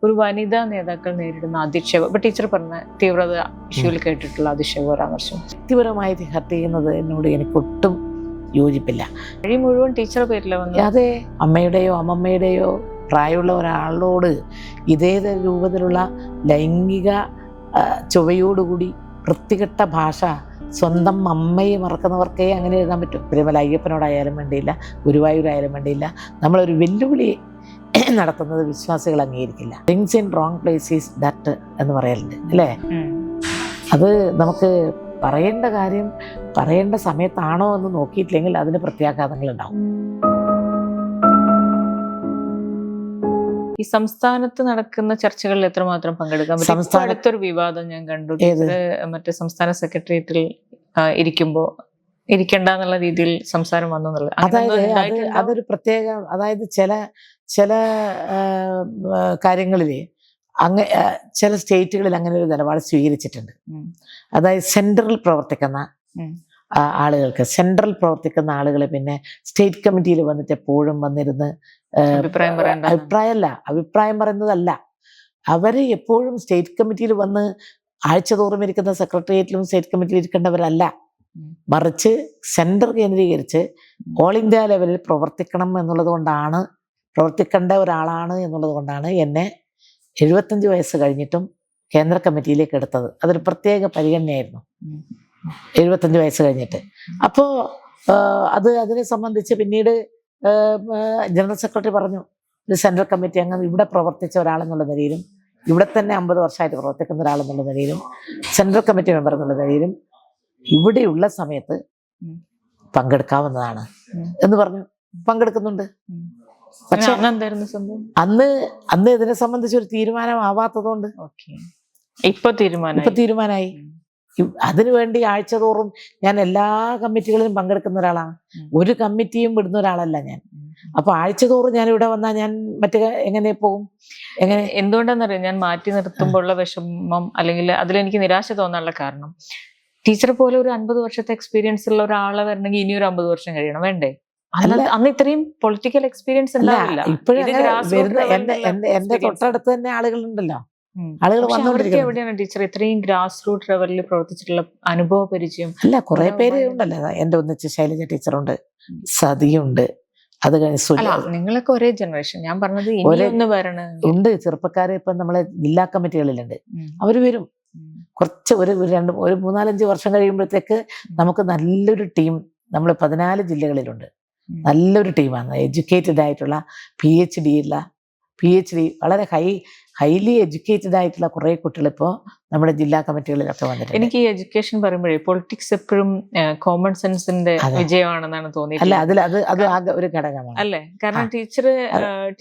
ഒരു വനിതാ നേതാക്കൾ നേരിടുന്ന അധിക്ഷേപം, ഇപ്പൊ ടീച്ചർ പറഞ്ഞ തീവ്രത ഇഷ്യൂവിൽ കേട്ടിട്ടുള്ള അധിക്ഷേപ പരാമർശം വ്യക്തിപരമായി ഹർട്ട് ചെയ്യുന്നത് എന്നോട് എനിക്കൊട്ടും യോജിപ്പില്ല. വഴി മുഴുവൻ ടീച്ചറുടെ പേരില വന്നത്. അതെ, അമ്മയുടെയോ അമ്മമ്മയുടെയോ പ്രായമുള്ള ഒരാളോട് ഇതേ രൂപത്തിലുള്ള ലൈംഗിക ചുവയോടുകൂടി വൃത്തികെട്ട ഭാഷ സ്വന്തം അമ്മയെ മറക്കുന്നവർക്കേ അങ്ങനെ എഴുതാൻ പറ്റും. പിന്നെ അയ്യപ്പനോടായാലും വേണ്ടിയില്ല, ഗുരുവായൂരായാലും വേണ്ടിയില്ല. നമ്മളൊരു വെല്ലുവിളി നടത്തുന്നത് വിശ്വാസികൾ അംഗീകരിക്കില്ല. Things in wrong place is that എന്ന് പറയലുണ്ട് അല്ലേ? അത് നമുക്ക് പറയേണ്ട കാര്യം പറയേണ്ട സമയത്താണോ എന്ന് നോക്കിയിട്ടില്ലെങ്കിൽ അതിന് പ്രത്യാഘാതങ്ങൾ ഉണ്ടാവും. ഈ സംസ്ഥാനത്ത് നടക്കുന്ന ചർച്ചകളിൽ എത്രമാത്രം പങ്കെടുക്കാൻ പറ്റും? അടുത്തൊരു വിവാദം ഞാൻ കണ്ടു, മറ്റേ സംസ്ഥാന സെക്രട്ടേറിയറ്റിൽ ഇരിക്കണ്ട എന്നുള്ള രീതിയിൽ സംസാരം വന്നു എന്നുള്ളത്. അതായത് അതൊരു പ്രത്യേക, അതായത് ചില കാര്യങ്ങളിൽ ചില സ്റ്റേറ്റുകളിൽ അങ്ങനെ ഒരു നിലപാട് സ്വീകരിച്ചിട്ടുണ്ട്. അതായത് സെൻട്രൽ പ്രവർത്തിക്കുന്ന ആളുകൾ പിന്നെ സ്റ്റേറ്റ് കമ്മിറ്റിയിൽ വന്നിട്ട് എപ്പോഴും വന്നിരുന്ന് അഭിപ്രായം പറയുന്നതല്ല. അവര് എപ്പോഴും സ്റ്റേറ്റ് കമ്മിറ്റിയിൽ വന്ന് ആഴ്ചതോറും ഇരിക്കുന്ന സെക്രട്ടേറിയറ്റിലും സ്റ്റേറ്റ് കമ്മിറ്റിയിൽ ഇരിക്കേണ്ടവരല്ല. മറിച്ച് സെന്റർ കേന്ദ്രീകരിച്ച് ഓൾ ഇന്ത്യ ലെവലിൽ പ്രവർത്തിക്കേണ്ട ഒരാളാണ് എന്നുള്ളത് കൊണ്ടാണ് എന്നെ 75 വയസ്സ് കഴിഞ്ഞിട്ടും കേന്ദ്ര കമ്മിറ്റിയിലേക്ക് എടുത്തത്. അതൊരു പ്രത്യേക പരിഗണനയായിരുന്നു 75 വയസ്സ് കഴിഞ്ഞിട്ട്. അപ്പോൾ അതിനെ സംബന്ധിച്ച് പിന്നീട് ജനറൽ സെക്രട്ടറി പറഞ്ഞു, ഒരു സെൻട്രൽ കമ്മിറ്റി അംഗം ഇവിടെ പ്രവർത്തിച്ച ഒരാളെന്നുള്ള നിലയിലും ഇവിടെ തന്നെ 50 വർഷമായിട്ട് പ്രവർത്തിക്കുന്ന ഒരാളെന്നുള്ള നിലയിലും സെൻട്രൽ കമ്മിറ്റി മെമ്പർ എന്നുള്ള നിലയിലും ഇവിടെയുള്ള സമയത്ത് പങ്കെടുക്കാവുന്നതാണ് എന്ന് പറഞ്ഞു. പങ്കെടുക്കുന്നുണ്ട്. പക്ഷെ അന്ന് ഇതിനെ സംബന്ധിച്ച് ഒരു തീരുമാനമാവാത്തതുകൊണ്ട് ഇപ്പൊ തീരുമാനമായി. അതിനുവേണ്ടി ആഴ്ചതോറും ഞാൻ എല്ലാ കമ്മിറ്റികളിലും പങ്കെടുക്കുന്ന ഒരാളാണ്. ഒരു കമ്മിറ്റിയും വിടുന്ന ഒരാളല്ല ഞാൻ. അപ്പൊ ആഴ്ചതോറും ഞാൻ ഇവിടെ വന്നാൽ ഞാൻ എങ്ങനെ പോകും? എന്തുകൊണ്ടാണെന്നറിയാം ഞാൻ മാറ്റി നിർത്തുമ്പോൾ ഉള്ള വിഷമം, അല്ലെങ്കിൽ അതിലെനിക്ക് നിരാശ തോന്നാനുള്ള കാരണം, ടീച്ചറെ പോലെ ഒരു 50 വർഷത്തെ എക്സ്പീരിയൻസ് ഉള്ള ഒരാളെ വരണമെങ്കിൽ ഇനിയൊരു 50 വർഷം കഴിയണം, വേണ്ടേ? അന്ന് ഇത്രയും പൊളിറ്റിക്കൽ എക്സ്പീരിയൻസ് ഉണ്ടാവില്ല. എന്റെ തൊട്ടടുത്ത് തന്നെ ആളുകളുണ്ടല്ലോ, ആളുകൾ എവിടെയാണ് ടീച്ചർ ഇത്രയും ഗ്രാസ് റൂട്ട് ലെവലിൽ പ്രവർത്തിച്ചിട്ടുള്ള അനുഭവ പരിചയം? അല്ല, കുറെ പേര് ഉണ്ടല്ലോ. എന്റെ ഒന്നിച്ച് ശൈലജ ടീച്ചറുണ്ട്, സതിയുണ്ട്, അത് നിങ്ങളൊക്കെ ഒരേ ജനറേഷൻ. ഞാൻ പറഞ്ഞത് ഉണ്ട്. ചെറുപ്പക്കാര് ഇപ്പൊ നമ്മളെ ജില്ലാ കമ്മിറ്റികളിലുണ്ട്, അവര് വരും. കുറച്ച് ഒരു 3-4-5 വർഷം കഴിയുമ്പോഴത്തേക്ക് നമുക്ക് നല്ലൊരു ടീം, നമ്മൾ 14 ജില്ലകളിലുണ്ട്. നല്ലൊരു ടീമാണ്. എഡ്യൂക്കേറ്റഡ് ആയിട്ടുള്ള PhD വളരെ ഹൈലി എഡ്യൂക്കേറ്റഡ് ആയിട്ടുള്ള കുറെ കുട്ടികൾ ഇപ്പോൾ നമ്മുടെ ജില്ലാ കമ്മിറ്റികളിലൊക്കെ വന്നിട്ടുണ്ട്. എനിക്ക് ഈ എഡ്യൂക്കേഷൻ പറയുമ്പോഴേ പൊളിറ്റിക്സ് എപ്പോഴും കോമൺ സെൻസിന്റെ വിജയമാണെന്നാണ് തോന്നിയത്. അല്ല, അത് ഒരു ഘടകമാണ് അല്ലേ? കാരണം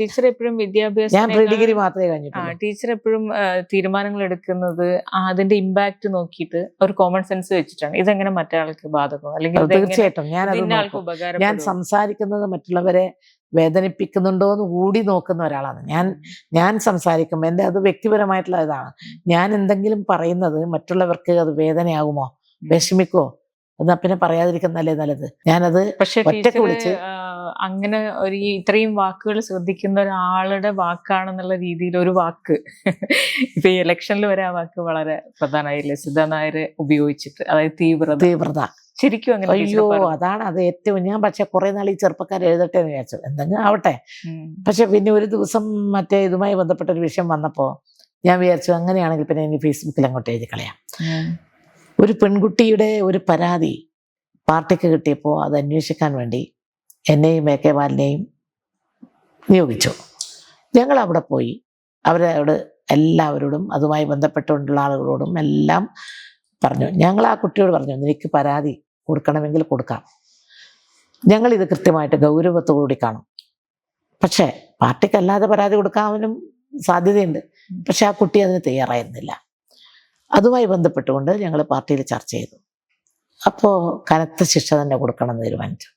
ടീച്ചർ എപ്പോഴും വിദ്യാഭ്യാസം, ഞാൻ പ്രീ ഡിഗ്രി മാത്രമേ കഴിഞ്ഞിട്ടുള്ളൂ. ടീച്ചർ എപ്പോഴും തീരുമാനങ്ങൾ എടുക്കുന്നത് അതിന്റെ ഇമ്പാക്ട് നോക്കിയിട്ട് ഒരു കോമൺ സെൻസ് വെച്ചിട്ടാണ്. ഇതെങ്ങനെ മറ്റൊരാൾക്ക് ബാധകം, അല്ലെങ്കിൽ തീർച്ചയായിട്ടും ഞാൻ സംസാരിക്കുന്നത് മറ്റുള്ളവരെ വേദനിപ്പിക്കുന്നുണ്ടോ എന്ന് കൂടി നോക്കുന്ന ഒരാളാണ് ഞാൻ സംസാരിക്കുമ്പോൾ. എൻ്റെ അത് വ്യക്തിപരമായിട്ടുള്ള ഇതാണ്. ഞാൻ എന്തെങ്കിലും പറയുന്നത് മറ്റുള്ളവർക്ക് അത് വേദനയാകുമോ, വിഷമിക്കുമോ? എന്നാ പിന്നെ പറയാതിരിക്കുന്നല്ലേ നല്ലത്. ഞാനത് ഒറ്റയ്ക്ക് വിളിച്ച് അങ്ങനെ ഒരു ഇത്രയും വാക്കുകൾ ശ്രദ്ധിക്കുന്ന ഒരാളുടെ വാക്കാണെന്നുള്ള രീതിയിൽ ഒരു വാക്ക് ഇപ്പൊ ഈ ഇലക്ഷനിൽ വരെ ആ വാക്ക് വളരെ പ്രധാനമായില്ലേ സിദ്ധ നായർ ഉപയോഗിച്ചിട്ട്, അതായത് തീവ്രത. ശരിക്കും അങ്ങനെ? അയ്യോ, അതാണ് അത് ഏറ്റവും. ഞാൻ പക്ഷെ കുറെ നാൾ ഈ ചെറുപ്പക്കാർ എഴുതട്ടെ എന്ന് വിചാരിച്ചു, എന്തെങ്കിലും ആവട്ടെ. പക്ഷെ പിന്നെ ഒരു ദിവസം മറ്റേ ഇതുമായി ബന്ധപ്പെട്ട ഒരു വിഷയം വന്നപ്പോൾ ഞാൻ വിചാരിച്ചു, അങ്ങനെയാണെങ്കിൽ പിന്നെ ഇനി ഫേസ്ബുക്കിൽ അങ്ങോട്ട് എഴുതി കളയാം. ഒരു പെൺകുട്ടിയുടെ ഒരു പരാതി പാർട്ടിക്ക് കിട്ടിയപ്പോൾ അത് അന്വേഷിക്കാൻ വേണ്ടി എന്നെയും AK ബാലനെയും നിയോഗിച്ചു. ഞങ്ങൾ അവിടെ പോയി അവരോട് എല്ലാവരോടും അതുമായി ബന്ധപ്പെട്ടുകൊണ്ടുള്ള ആളുകളോടും എല്ലാം പറഞ്ഞു. ഞങ്ങൾ ആ കുട്ടിയോട് പറഞ്ഞു, നിനക്ക് പരാതി കൊടുക്കണമെങ്കിൽ കൊടുക്കാം, ഞങ്ങളിത് കൃത്യമായിട്ട് ഗൗരവത്തോടുകൂടി കാണും. പക്ഷേ പാർട്ടിക്കല്ലാതെ പരാതി കൊടുക്കാനും സാധ്യതയുണ്ട്. പക്ഷെ ആ കുട്ടി അതിന് തയ്യാറായിരുന്നില്ല. അതുമായി ബന്ധപ്പെട്ടുകൊണ്ട് ഞങ്ങൾ പാർട്ടിയിൽ ചർച്ച ചെയ്തു. അപ്പോൾ കനത്ത ശിക്ഷ തന്നെ കൊടുക്കണം തീരുമാനിച്ചു.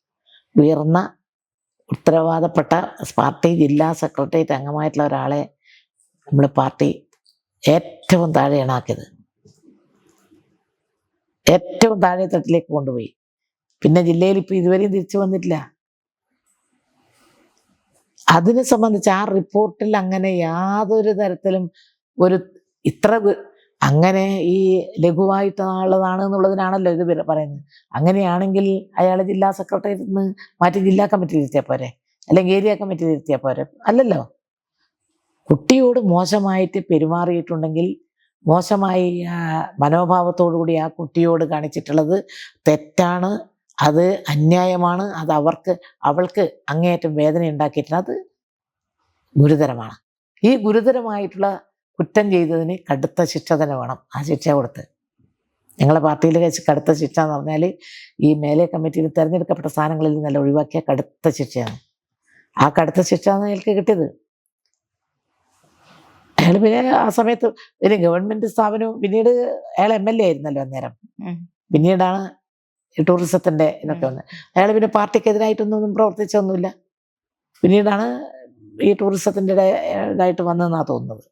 ഉയർന്ന ഉത്തരവാദപ്പെട്ട പാർട്ടി ജില്ലാ സെക്രട്ടേറിയറ്റ് അംഗമായിട്ടുള്ള ഒരാളെ നമ്മൾ പാർട്ടി ഏറ്റവും താഴെയാണ് ആക്കിയത്. ഏറ്റവും താഴെ തട്ടിലേക്ക് കൊണ്ടുപോയി. പിന്നെ ജില്ലയിൽ ഇപ്പൊ ഇതുവരെയും തിരിച്ചു വന്നിട്ടില്ല. അതിനെ സംബന്ധിച്ച് ആ റിപ്പോർട്ടിൽ അങ്ങനെ യാതൊരു തരത്തിലും ഒരു ഇത്ര അങ്ങനെ ഈ ലഘുവായിട്ടുള്ളതാണ് എന്നുള്ളതിനാണല്ലോ ഇത് പറയുന്നത്. അങ്ങനെയാണെങ്കിൽ അയാളെ ജില്ലാ സെക്രട്ടറിയിൽ നിന്ന് മാറ്റി ജില്ലാ കമ്മിറ്റിയിൽ ഇരുത്തിയാൽ പോരെ, അല്ലെങ്കിൽ ഏരിയ കമ്മിറ്റിയിൽ ഇരുത്തിയാൽ പോരെ? അല്ലല്ലോ. കുട്ടിയോട് മോശമായിട്ട് പെരുമാറിയിട്ടുണ്ടെങ്കിൽ, മോശമായി മനോഭാവത്തോടുകൂടി ആ കുട്ടിയോട് കാണിച്ചിട്ടുള്ളത് തെറ്റാണ്, അത് അന്യായമാണ്, അത് അവൾക്ക് അങ്ങേയറ്റം വേദന ഉണ്ടാക്കിയിട്ടുണ്ട്, അത് ഗുരുതരമാണ്. ഈ ഗുരുതരമായിട്ടുള്ള കുറ്റം ചെയ്തതിന് കടുത്ത ശിക്ഷ തന്നെ വേണം. ആ ശിക്ഷ കൊടുത്ത് ഞങ്ങളെ പാർട്ടിയിൽ വെച്ച് കടുത്ത ശിക്ഷ എന്ന് പറഞ്ഞാൽ ഈ മേലെ കമ്മിറ്റിയിൽ തിരഞ്ഞെടുക്കപ്പെട്ട സ്ഥാനങ്ങളിൽ നിന്നെല്ലാം ഒഴിവാക്കിയ കടുത്ത ശിക്ഷയാണ്. ആ കടുത്ത ശിക്ഷയാണ് അയാൾക്ക് കിട്ടിയത്. അയാൾ പിന്നെ ആ സമയത്ത് ഒരു ഗവൺമെന്റ് സ്ഥാപനവും, പിന്നീട് അയാൾ MLA ആയിരുന്നല്ലോ അന്നേരം. പിന്നീടാണ് ഈ ടൂറിസത്തിന്റെ ഇതൊക്കെ വന്നത്. അയാൾ പിന്നെ പാർട്ടിക്കെതിരായിട്ടൊന്നും പ്രവർത്തിച്ചൊന്നുമില്ല. പിന്നീടാണ് ഈ ടൂറിസത്തിന്റെ ഇതായിട്ട് വന്നതെന്നാണ് തോന്നുന്നത്.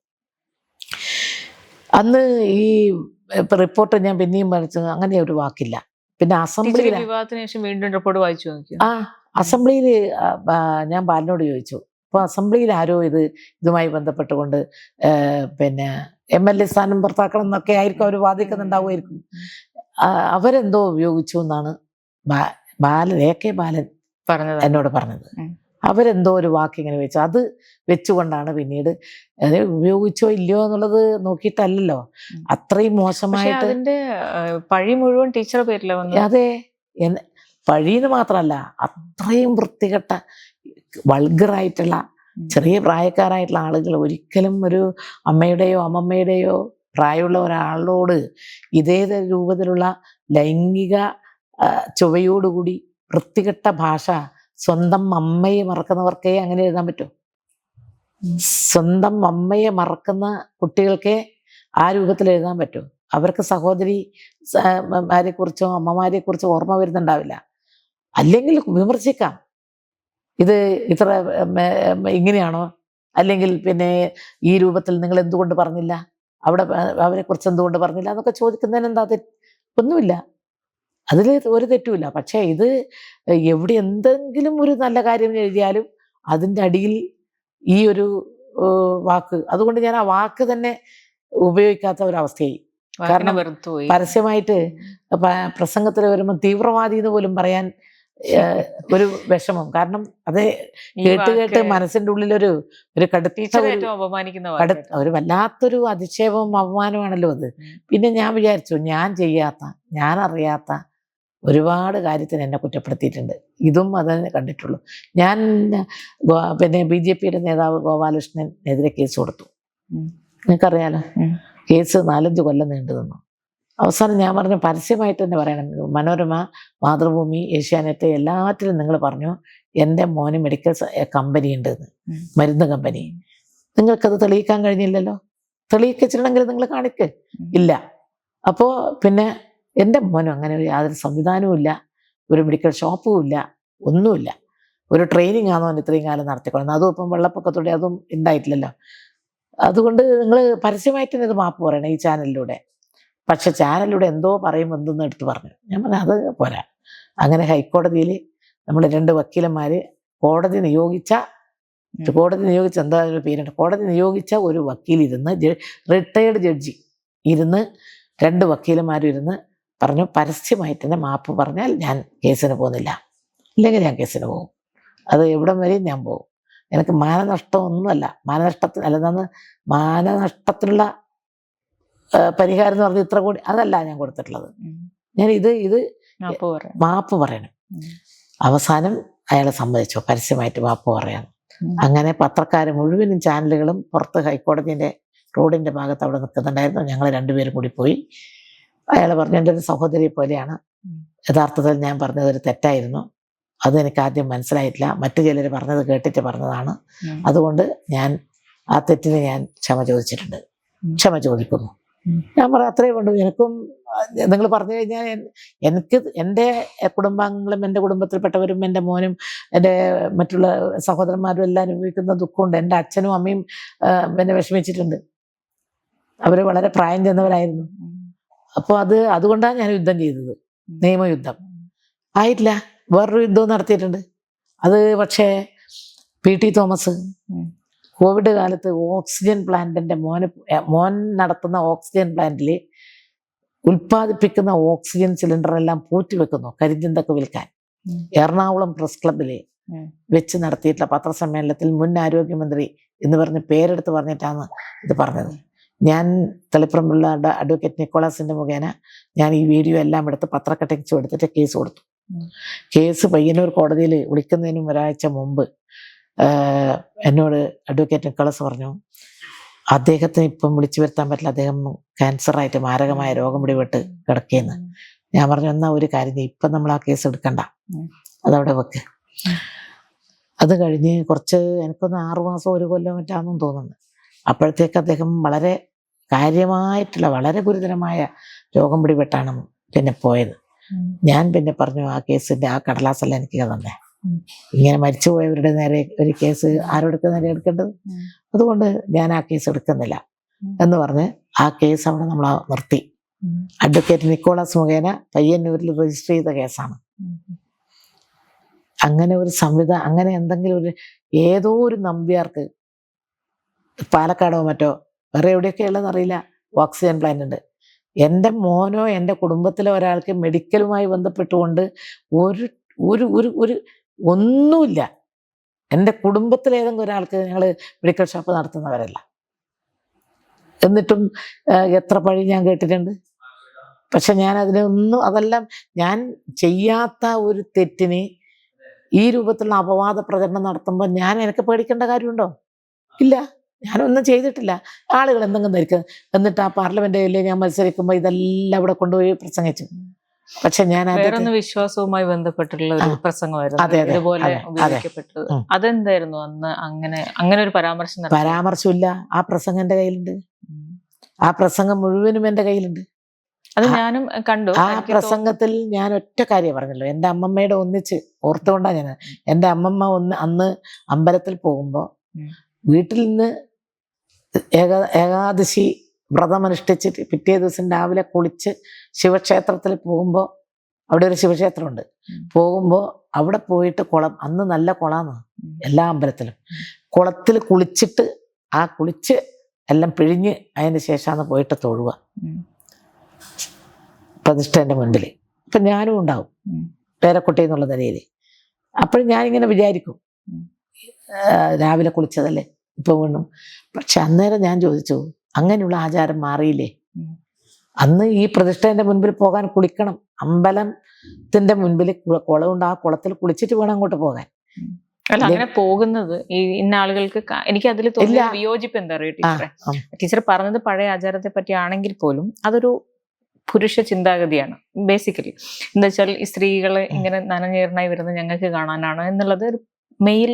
അന്ന് ഈ റിപ്പോർട്ട് ഞാൻ പിന്നെയും പഠിച്ചു, അങ്ങനെ ഒരു വാക്കില്ല. പിന്നെ അസംബ്ലിയിൽ വിവാദത്തിന് ശേഷം വീണ്ടും റിപ്പോർട്ട് വായിച്ചു നോക്കി. അസംബ്ലിയിൽ ഞാൻ ബാലനോട് ചോദിച്ചു. അപ്പോൾ അസംബ്ലിയിൽ ആരോ ഇതുമായി ബന്ധപ്പെട്ടുകൊണ്ട് പിന്നെ MLA സ്ഥാനം പുറത്താക്കണം എന്നൊക്കെ ആയിരിക്കും അവർ വാദിക്കുന്നുണ്ടാവുമായിരിക്കും. അവരെന്തോ ഉപയോഗിച്ചു എന്നാണ് AK ബാലൻ എന്നോട് പറഞ്ഞത്. അവരെന്തോ ഒരു വാക്ക് ഇങ്ങനെ വെച്ചു. അത് വെച്ചുകൊണ്ടാണ് പിന്നീട് അത് ഉപയോഗിച്ചോ ഇല്ലയോ എന്നുള്ളത് നോക്കിയിട്ടല്ലല്ലോ, അത്രയും മോശമായിട്ട് അതിന്റെ പഴി മുഴുവൻ ടീച്ചറുടെ പേരില വന്നത്. അതെ, പഴീന്ന് മാത്രമല്ല, അത്രയും വൃത്തികെട്ട വൾഗറായിട്ടുള്ള ചെറിയ പ്രായക്കാരായിട്ടുള്ള ആളുകൾ ഒരിക്കലും ഒരു അമ്മയുടെയോ അമ്മമ്മയുടെയോ പ്രായമുള്ള ഒരാളോട് ഇതേ രൂപത്തിലുള്ള ലൈംഗിക ചുവയോടുകൂടി വൃത്തികെട്ട ഭാഷ സ്വന്തം അമ്മയെ മറക്കുന്നവർക്കേ അങ്ങനെ എഴുതാൻ പറ്റൂ. സ്വന്തം അമ്മയെ മറക്കുന്ന കുട്ടികൾക്കേ ആ രൂപത്തിൽ എഴുതാൻ പറ്റൂ. അവർക്ക് സഹോദരിമാരെ കുറിച്ചോ അമ്മമാരെ കുറിച്ചോ ഓർമ്മ വരുന്നുണ്ടാവില്ല. അല്ലെങ്കിൽ വിമർശിക്കാം, ഇത് ഇത്ര ഇങ്ങനെയാണോ, അല്ലെങ്കിൽ പിന്നെ ഈ രൂപത്തിൽ നിങ്ങൾ എന്തുകൊണ്ട് പറഞ്ഞില്ല, അവരെ കുറിച്ച് എന്തുകൊണ്ട് പറഞ്ഞില്ല എന്നൊക്കെ ചോദിക്കുന്നതിന് എന്താ ഒന്നുമില്ല, അതിൽ ഒരു തെറ്റുമില്ല. പക്ഷേ ഇത് എവിടെ എന്തെങ്കിലും ഒരു നല്ല കാര്യം എഴുതിയാലും അതിൻ്റെ അടിയിൽ ഈ ഒരു വാക്ക്, അതുകൊണ്ട് ഞാൻ ആ വാക്ക് തന്നെ ഉപയോഗിക്കാത്ത ഒരവസ്ഥയായി. കാരണം പരസ്യമായിട്ട് പ്രസംഗത്തിൽ വരുമ്പോൾ തീവ്രവാദി എന്ന് പോലും പറയാൻ ഒരു വിഷമം. കാരണം അത് കേട്ട് മനസ്സിൻ്റെ ഉള്ളിലൊരു ഒരു വല്ലാത്തൊരു അധിക്ഷേപവും അപമാനമാണല്ലോ അത്. പിന്നെ ഞാൻ വിചാരിച്ചു, ഞാൻ ചെയ്യാത്ത, ഞാൻ അറിയാത്ത ഒരുപാട് കാര്യത്തിന് എന്നെ കുറ്റപ്പെടുത്തിയിട്ടുണ്ട്. ഇതും അതന്നെ കണ്ടിട്ടുള്ളൂ. ഞാൻ പിന്നെ BJPയുടെ നേതാവ് ഗോപാലകൃഷ്ണനെതിരെ കേസ് കൊടുത്തു. നിങ്ങൾക്കറിയാലോ, കേസ് 4-5 കൊല്ലം നീണ്ടു നിന്നു. അവസാനം ഞാൻ പറഞ്ഞു, പരസ്യമായിട്ട് തന്നെ പറയണം, മനോരമ, മാതൃഭൂമി, ഏഷ്യാനെറ്റ് എല്ലാറ്റിലും നിങ്ങൾ പറഞ്ഞു എൻ്റെ മോന് മെഡിക്കൽ കമ്പനി ഉണ്ടെന്ന്, മരുന്ന് കമ്പനി. നിങ്ങൾക്കത് തെളിയിക്കാൻ കഴിഞ്ഞില്ലല്ലോ. തെളിയിച്ചിട്ടുണ്ടെങ്കിൽ നിങ്ങൾ കാണിക്ക്. ഇല്ല. അപ്പോൾ പിന്നെ എൻ്റെ മോനും അങ്ങനെ യാതൊരു സംവിധാനവും ഇല്ല, ഒരു മെഡിക്കൽ ഷോപ്പും ഇല്ല, ഒന്നുമില്ല. ഒരു ട്രെയിനിങ് ആണോ ഇത്രയും കാലം നടത്തിക്കൊള്ളുന്നത്, അതും ഇപ്പം വെള്ളപ്പൊക്കത്തോടെ അതും ഉണ്ടായിട്ടില്ലല്ലോ. അതുകൊണ്ട് നിങ്ങൾ പരസ്യമായിട്ട് ഇത് മാപ്പ് പറയണം ഈ ചാനലിലൂടെ. പക്ഷെ ചാനലിലൂടെ എന്തോ പറയുമ്പോൾ എന്തെന്ന് എടുത്ത് പറഞ്ഞു. ഞാൻ പറഞ്ഞു അത് പോരാ. അങ്ങനെ ഹൈക്കോടതിയിൽ നമ്മൾ 2 വക്കീലന്മാർ, കോടതി നിയോഗിച്ച എന്താ ഒരു പേരുണ്ട്, കോടതി നിയോഗിച്ച ഒരു വക്കീലിരുന്ന്, റിട്ടയേർഡ് ജഡ്ജി ഇരുന്ന്, 2 വക്കീലന്മാരും ഇരുന്ന് പറഞ്ഞു, പരസ്യമായിട്ട് തന്നെ മാപ്പ് പറഞ്ഞാൽ ഞാൻ കേസിന് പോകുന്നില്ല, ഇല്ലെങ്കിൽ ഞാൻ കേസിന് പോകും. അത് എവിടം വരെയും ഞാൻ പോകും. എനിക്ക് മാനനഷ്ടമൊന്നുമല്ല, മാനനഷ്ടത്തിനുള്ള പരിഹാരം എന്ന് പറഞ്ഞാൽ ഇത്ര കൂടി അതല്ല ഞാൻ കൊടുത്തിട്ടുള്ളത്. ഞാൻ ഇത് മാപ്പ് പറയണം. അവസാനം അയാളെ സമ്മതിച്ചു പരസ്യമായിട്ട് മാപ്പ് പറയാൻ. അങ്ങനെ പത്രക്കാർ മുഴുവനും ചാനലുകളും പുറത്ത് ഹൈക്കോടതിൻ്റെ റോഡിൻ്റെ ഭാഗത്ത് അവിടെ നിൽക്കുന്നുണ്ടായിരുന്നു. ഞങ്ങൾ 2 പേരും കൂടി പോയി. അയാൾ പറഞ്ഞു, എൻ്റെ ഒരു സഹോദരി പോലെയാണ്, യഥാർത്ഥത്തിൽ ഞാൻ പറഞ്ഞതൊരു തെറ്റായിരുന്നു, അതെനിക്ക് ആദ്യം മനസ്സിലായിട്ടില്ല, മറ്റു ചിലർ പറഞ്ഞത് കേട്ടിട്ട് പറഞ്ഞതാണ്, അതുകൊണ്ട് ഞാൻ ആ തെറ്റിന് ഞാൻ ക്ഷമ ചോദിച്ചിട്ടുണ്ട്, ക്ഷമ ചോദിക്കുന്നു. ഞാൻ പറയാം, അത്രയേ വേണ്ടൂ. എനിക്കും നിങ്ങൾ പറഞ്ഞു കഴിഞ്ഞാൽ എനിക്ക് എൻ്റെ കുടുംബാംഗങ്ങളും എൻ്റെ കുടുംബത്തിൽപ്പെട്ടവരും എൻ്റെ മോനും എൻ്റെ മറ്റുള്ള സഹോദരന്മാരും എല്ലാം അനുഭവിക്കുന്ന ദുഃഖമുണ്ട്. എൻ്റെ അച്ഛനും അമ്മയും എന്നെ വിഷമിച്ചിട്ടുണ്ട്. അവർ വളരെ പ്രായം ചെന്നവരായിരുന്നു. അപ്പോൾ അതുകൊണ്ടാണ് ഞാൻ യുദ്ധം ചെയ്തത്, നിയമയുദ്ധം ആയിട്ടില്ല. വേറൊരു യുദ്ധവും നടത്തിയിട്ടുണ്ട്. അത് പക്ഷേ PT തോമസ് കോവിഡ് കാലത്ത് ഓക്സിജൻ പ്ലാന്റിന്റെ മോൻ നടത്തുന്ന ഓക്സിജൻ പ്ലാന്റിൽ ഉൽപ്പാദിപ്പിക്കുന്ന ഓക്സിജൻ സിലിണ്ടറെല്ലാം പൂറ്റിവെക്കുന്നു കരിഞ്ചന്തക്ക് വിൽക്കാൻ. എറണാകുളം പ്രസ് ക്ലബിൽ വെച്ച് നടത്തിയിട്ടുള്ള പത്രസമ്മേളനത്തിൽ മുൻ ആരോഗ്യമന്ത്രി എന്ന് പറഞ്ഞ് പേരെടുത്ത് പറഞ്ഞിട്ടാണ് ഇത് പറഞ്ഞത്. ഞാൻ തളിപ്പറമ്പുള്ള അഡ്വക്കേറ്റ് നിക്കോളാസിന്റെ മുഖേന ഞാൻ ഈ വീഡിയോ എല്ലാം എടുത്ത് പത്രക്കട്ടിച്ചു എടുത്തിട്ട് കേസ് കൊടുത്തു. കേസ് പയ്യന്നൂർ കോടതിയിൽ വിളിക്കുന്നതിനും ഒരാഴ്ച മുമ്പ് എന്നോട് അഡ്വക്കേറ്റ് നിക്കോളാസ് പറഞ്ഞു, അദ്ദേഹത്തിന് ഇപ്പം വിളിച്ചു വരുത്താൻ പറ്റില്ല, അദ്ദേഹം ക്യാൻസറായിട്ട് മാരകമായ രോഗം പിടിപെട്ട് കിടക്കുകയെന്ന്. ഞാൻ പറഞ്ഞു, എന്നാ ഒരു കാര്യം, ഇപ്പം നമ്മൾ ആ കേസ് എടുക്കണ്ട, അതവിടെ വെക്ക്. അത് കഴിഞ്ഞ് കുറച്ച് എനിക്കൊന്ന് 6 മാസം 1 കൊല്ലം മറ്റാണെന്നും തോന്നുന്നു. അപ്പോഴത്തേക്ക് അദ്ദേഹം വളരെ കാര്യമായിട്ടുള്ള വളരെ ഗുരുതരമായ രോഗം പിടിപെട്ടാണ് പിന്നെ പോയത്. ഞാൻ പിന്നെ പറഞ്ഞു, ആ കേസിന്റെ ആ കടലാസല്ല എനിക്ക് തന്നെ, ഇങ്ങനെ മരിച്ചുപോയവരുടെ നേരെ ഒരു കേസ് ആരോടൊക്കെ നേരെ എടുക്കേണ്ടത്, അതുകൊണ്ട് ഞാൻ ആ കേസ് എടുക്കുന്നില്ല എന്ന് പറഞ്ഞ് ആ കേസ് അവിടെ നമ്മൾ നിർത്തി. അഡ്വക്കേറ്റ് നിക്കോളാസ് മുഖേന പയ്യന്നൂരിൽ രജിസ്റ്റർ ചെയ്ത കേസാണ്. അങ്ങനെ ഒരു അങ്ങനെ എന്തെങ്കിലും ഏതോ ഒരു നമ്പ്യാർക്ക് പാലക്കാടോ മറ്റോ വേറെ എവിടെയൊക്കെ ഉള്ളതെന്നറിയില്ല ഓക്സിജൻ പ്ലാന്റ് ഉണ്ട്. എൻ്റെ മോനോ എൻ്റെ കുടുംബത്തിലെ ഒരാൾക്ക് മെഡിക്കലുമായി ബന്ധപ്പെട്ടുകൊണ്ട് ഒരു ഒന്നുമില്ല. എൻ്റെ കുടുംബത്തിലെ ഏതെങ്കിലും ഒരാൾക്ക് ഞങ്ങൾ മെഡിക്കൽ ഷോപ്പ് നടത്തുന്നവരല്ല. എന്നിട്ടും എത്ര പഴി ഞാൻ കേട്ടിട്ടുണ്ട്. പക്ഷെ ഞാൻ അതെല്ലാം ഞാൻ ചെയ്യാത്ത ഒരു തെറ്റിന് ഈ രൂപത്തിലുള്ള അപവാദ പ്രചരണം നടത്തുമ്പോൾ എനിക്ക് പേടിക്കേണ്ട കാര്യമുണ്ടോ? ഇല്ല, ഞാനൊന്നും ചെയ്തിട്ടില്ല. ആളുകൾ എന്തെങ്കിലും ധരിക്കുക. എന്നിട്ട് ആ പാർലമെന്റിൽ ഞാൻ മത്സരിക്കുമ്പോൾ ഇതെല്ലാം ഇവിടെ കൊണ്ടുപോയി പ്രസംഗിച്ചു. പക്ഷെ ഞാൻ വിശ്വാസവുമായി ബന്ധപ്പെട്ടുള്ള ഒരു പ്രസംഗമായിരുന്നു ഇതുപോലെ ഉപയോഗിക്കപ്പെട്ടത്. അതെന്തായിരുന്നു അന്ന് അങ്ങനെ ഒരു പരാമർശമില്ല. ആ പ്രസംഗം എൻ്റെ കയ്യിലുണ്ട്. ആ പ്രസംഗം മുഴുവനും എൻ്റെ കയ്യിലുണ്ട്. അത് ഞാനും കണ്ടു. ആ പ്രസംഗത്തിൽ ഞാൻ ഒറ്റ കാര്യം പറഞ്ഞല്ലോ, എൻ്റെ അമ്മമ്മയുടെ ഒന്നിച്ച് ഓർത്തുകൊണ്ടാണ് ഞാൻ. എൻ്റെ അമ്മമ്മ അന്ന് അമ്പലത്തിൽ പോകുമ്പോൾ വീട്ടിൽ നിന്ന് ഏകാദശി വ്രതമനുഷ്ഠിച്ചിട്ട് പിറ്റേ ദിവസം രാവിലെ കുളിച്ച് ശിവക്ഷേത്രത്തിൽ പോകുമ്പോൾ, അവിടെ ഒരു ശിവക്ഷേത്രമുണ്ട്, പോകുമ്പോൾ അവിടെ പോയിട്ട് അന്ന് നല്ല കുളമാണ് എല്ലാ അമ്പലത്തിലും, കുളത്തിൽ കുളിച്ചിട്ട് കുളിച്ച് എല്ലാം പിഴിഞ്ഞ് അതിന് ശേഷമാണ് പോയിട്ട് തൊഴുക പ്രതിഷ്ഠേൻ്റെ മുൻപിൽ. അപ്പം ഞാനും ഉണ്ടാവും പേരക്കുട്ടി എന്നുള്ള നിലയിൽ. അപ്പോഴും ഞാനിങ്ങനെ വിചാരിക്കും, രാവിലെ കുളിച്ചതല്ലേ ഇപ്പൊ വീണ്ടും. പക്ഷെ അന്നേരം ഞാൻ ചോദിച്ചു, അങ്ങനെയുള്ള ആചാരം മാറിയില്ലേ? അന്ന് ഈ പ്രതിഷ്ഠേൻ്റെ മുൻപിൽ പോകാൻ കുളിക്കണം, അമ്പലത്തിന്റെ മുൻപിൽ കുളമുണ്ട്, ആ കുളത്തിൽ കുളിച്ചിട്ട് വേണം അങ്ങോട്ട് പോകാൻ. അല്ല, അങ്ങനെ പോകുന്നത് ഈ ഇന്ന ആളുകൾക്ക് എനിക്ക് അതിൽ തോന്നിയ വിയോജിപ്പ് എന്താ പറയുക ടീച്ചർ പറഞ്ഞത് പഴയ ആചാരത്തെ പറ്റി ആണെങ്കിൽ പോലും അതൊരു പുരുഷ ചിന്താഗതിയാണ് ബേസിക്കലി. എന്താ വെച്ചാൽ ഈ സ്ത്രീകള് ഇങ്ങനെ നനഞ്ഞേറിനായി വരുന്നത് ഞങ്ങൾക്ക് കാണാനാണ് എന്നുള്ളത് ഒരു മെയിൽ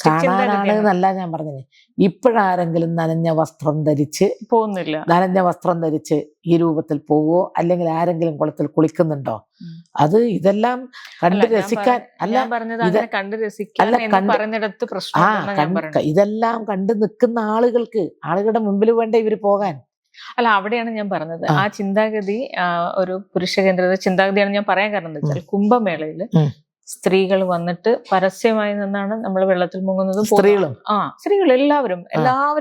കാണാനാണെന്നല്ല ഞാൻ പറഞ്ഞത്. ഇപ്പോഴാരെങ്കിലും നനഞ്ഞ വസ്ത്രം ധരിച്ച് പോകുന്നില്ല, നനഞ്ഞ വസ്ത്രം ധരിച്ച് ഈ രൂപത്തിൽ പോവോ, അല്ലെങ്കിൽ ആരെങ്കിലും കുളത്തിൽ കുളിക്കുന്നുണ്ടോ? അത് ഇതെല്ലാം കണ്ട് രസിക്കാൻ ഇതെല്ലാം കണ്ടു നിൽക്കുന്ന ആളുകളുടെ മുമ്പിൽ വേണ്ട ഇവര് പോകാൻ. അല്ല, അവിടെയാണ് ഞാൻ പറഞ്ഞത് ആ ചിന്താഗതി ഒരു പുരുഷ കേന്ദ്രീകൃത ചിന്താഗതിയാണ് ഞാൻ പറയാൻ കാരണം. എന്താ വെച്ചാൽ കുംഭമേളയില് സ്ത്രീകൾ വന്നിട്ട് പരസ്യമായി നിന്നാണ് നമ്മൾ വെള്ളത്തിൽ മുങ്ങുന്നതും സ്ത്രീകൾ എല്ലാവരും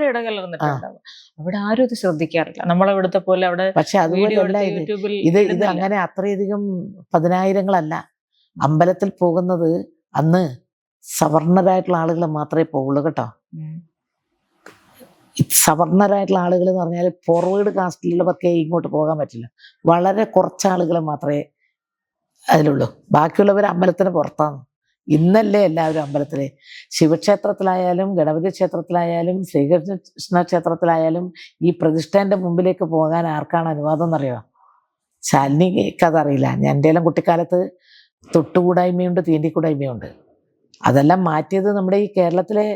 ഇടകലർന്നിട്ടുണ്ടാവും. അവിടെ ആരും ഇത് ശ്രദ്ധിക്കാറില്ല നമ്മളെവിടുത്തെ പോലെ. അവിടെ പക്ഷെ അതുപോലെ ഇത് അങ്ങനെ അത്രയധികം 10,000-ങ്ങളല്ല അമ്പലത്തിൽ പോകുന്നത്. അന്ന് സവർണരായിട്ടുള്ള ആളുകൾ മാത്രമേ പോകുള്ളൂ കേട്ടോ. സവർണരായിട്ടുള്ള ആളുകൾ എന്ന് പറഞ്ഞാൽ ഫോർവേഡ് കാസ്റ്റിലുള്ളവർക്ക് ഇങ്ങോട്ട് പോകാൻ പറ്റില്ല. വളരെ കുറച്ച് ആളുകൾ മാത്രമേ അതിലുള്ളൂ. ബാക്കിയുള്ളവർ അമ്പലത്തിന് പുറത്താണ്. ഇന്നല്ലേ എല്ലാവരും അമ്പലത്തില്, ശിവക്ഷേത്രത്തിലായാലും ഗണപതി ക്ഷേത്രത്തിലായാലും ശ്രീകൃഷ്ണ ക്ഷേത്രത്തിലായാലും ഈ പ്രതിഷ്ഠേന്റെ മുമ്പിലേക്ക് പോകാൻ ആർക്കാണ് അനുവാദം എന്നറിയോ? ശാലിനിക്ക് അതറിയില്ല. എൻ്റെ എല്ലാം കുട്ടിക്കാലത്ത് തൊട്ടുകൂടായ്മയുണ്ട്, തീണ്ടിക്കൂടായ്മയുണ്ട്. അതെല്ലാം മാറ്റിയത് നമ്മുടെ ഈ കേരളത്തിലെ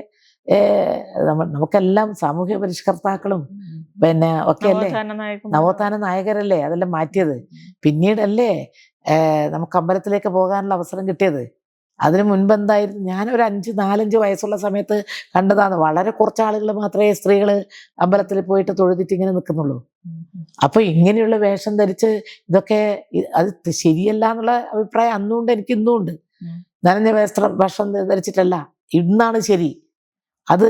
നമുക്കെല്ലാം സാമൂഹ്യ പരിഷ്കർത്താക്കളും പിന്നെ ഒക്കെ അല്ലേ, നവോത്ഥാന നായകരല്ലേ അതെല്ലാം മാറ്റിയത്. പിന്നീടല്ലേ നമുക്ക് അമ്പലത്തിലേക്ക് പോകാനുള്ള അവസരം കിട്ടിയത്. അതിനു മുൻപ് എന്തായിരുന്നു? ഞാനൊരു 4-5 വയസ്സുള്ള സമയത്ത് കണ്ടതാണ്. വളരെ കുറച്ച് ആളുകൾ മാത്രമേ സ്ത്രീകൾ അമ്പലത്തിൽ പോയിട്ട് തൊഴുതിട്ട് ഇങ്ങനെ നിൽക്കുന്നുള്ളൂ. അപ്പൊ ഇങ്ങനെയുള്ള വേഷം ധരിച്ച് ഇതൊക്കെ അത് ശരിയല്ല എന്നുള്ള അഭിപ്രായം അന്നുകൊണ്ട് എനിക്ക് ഇന്നും ഉണ്ട്. നനഞ്ഞ വേഷം ധരിച്ചിട്ടല്ല, ഇന്നാണ് ശരി. അത്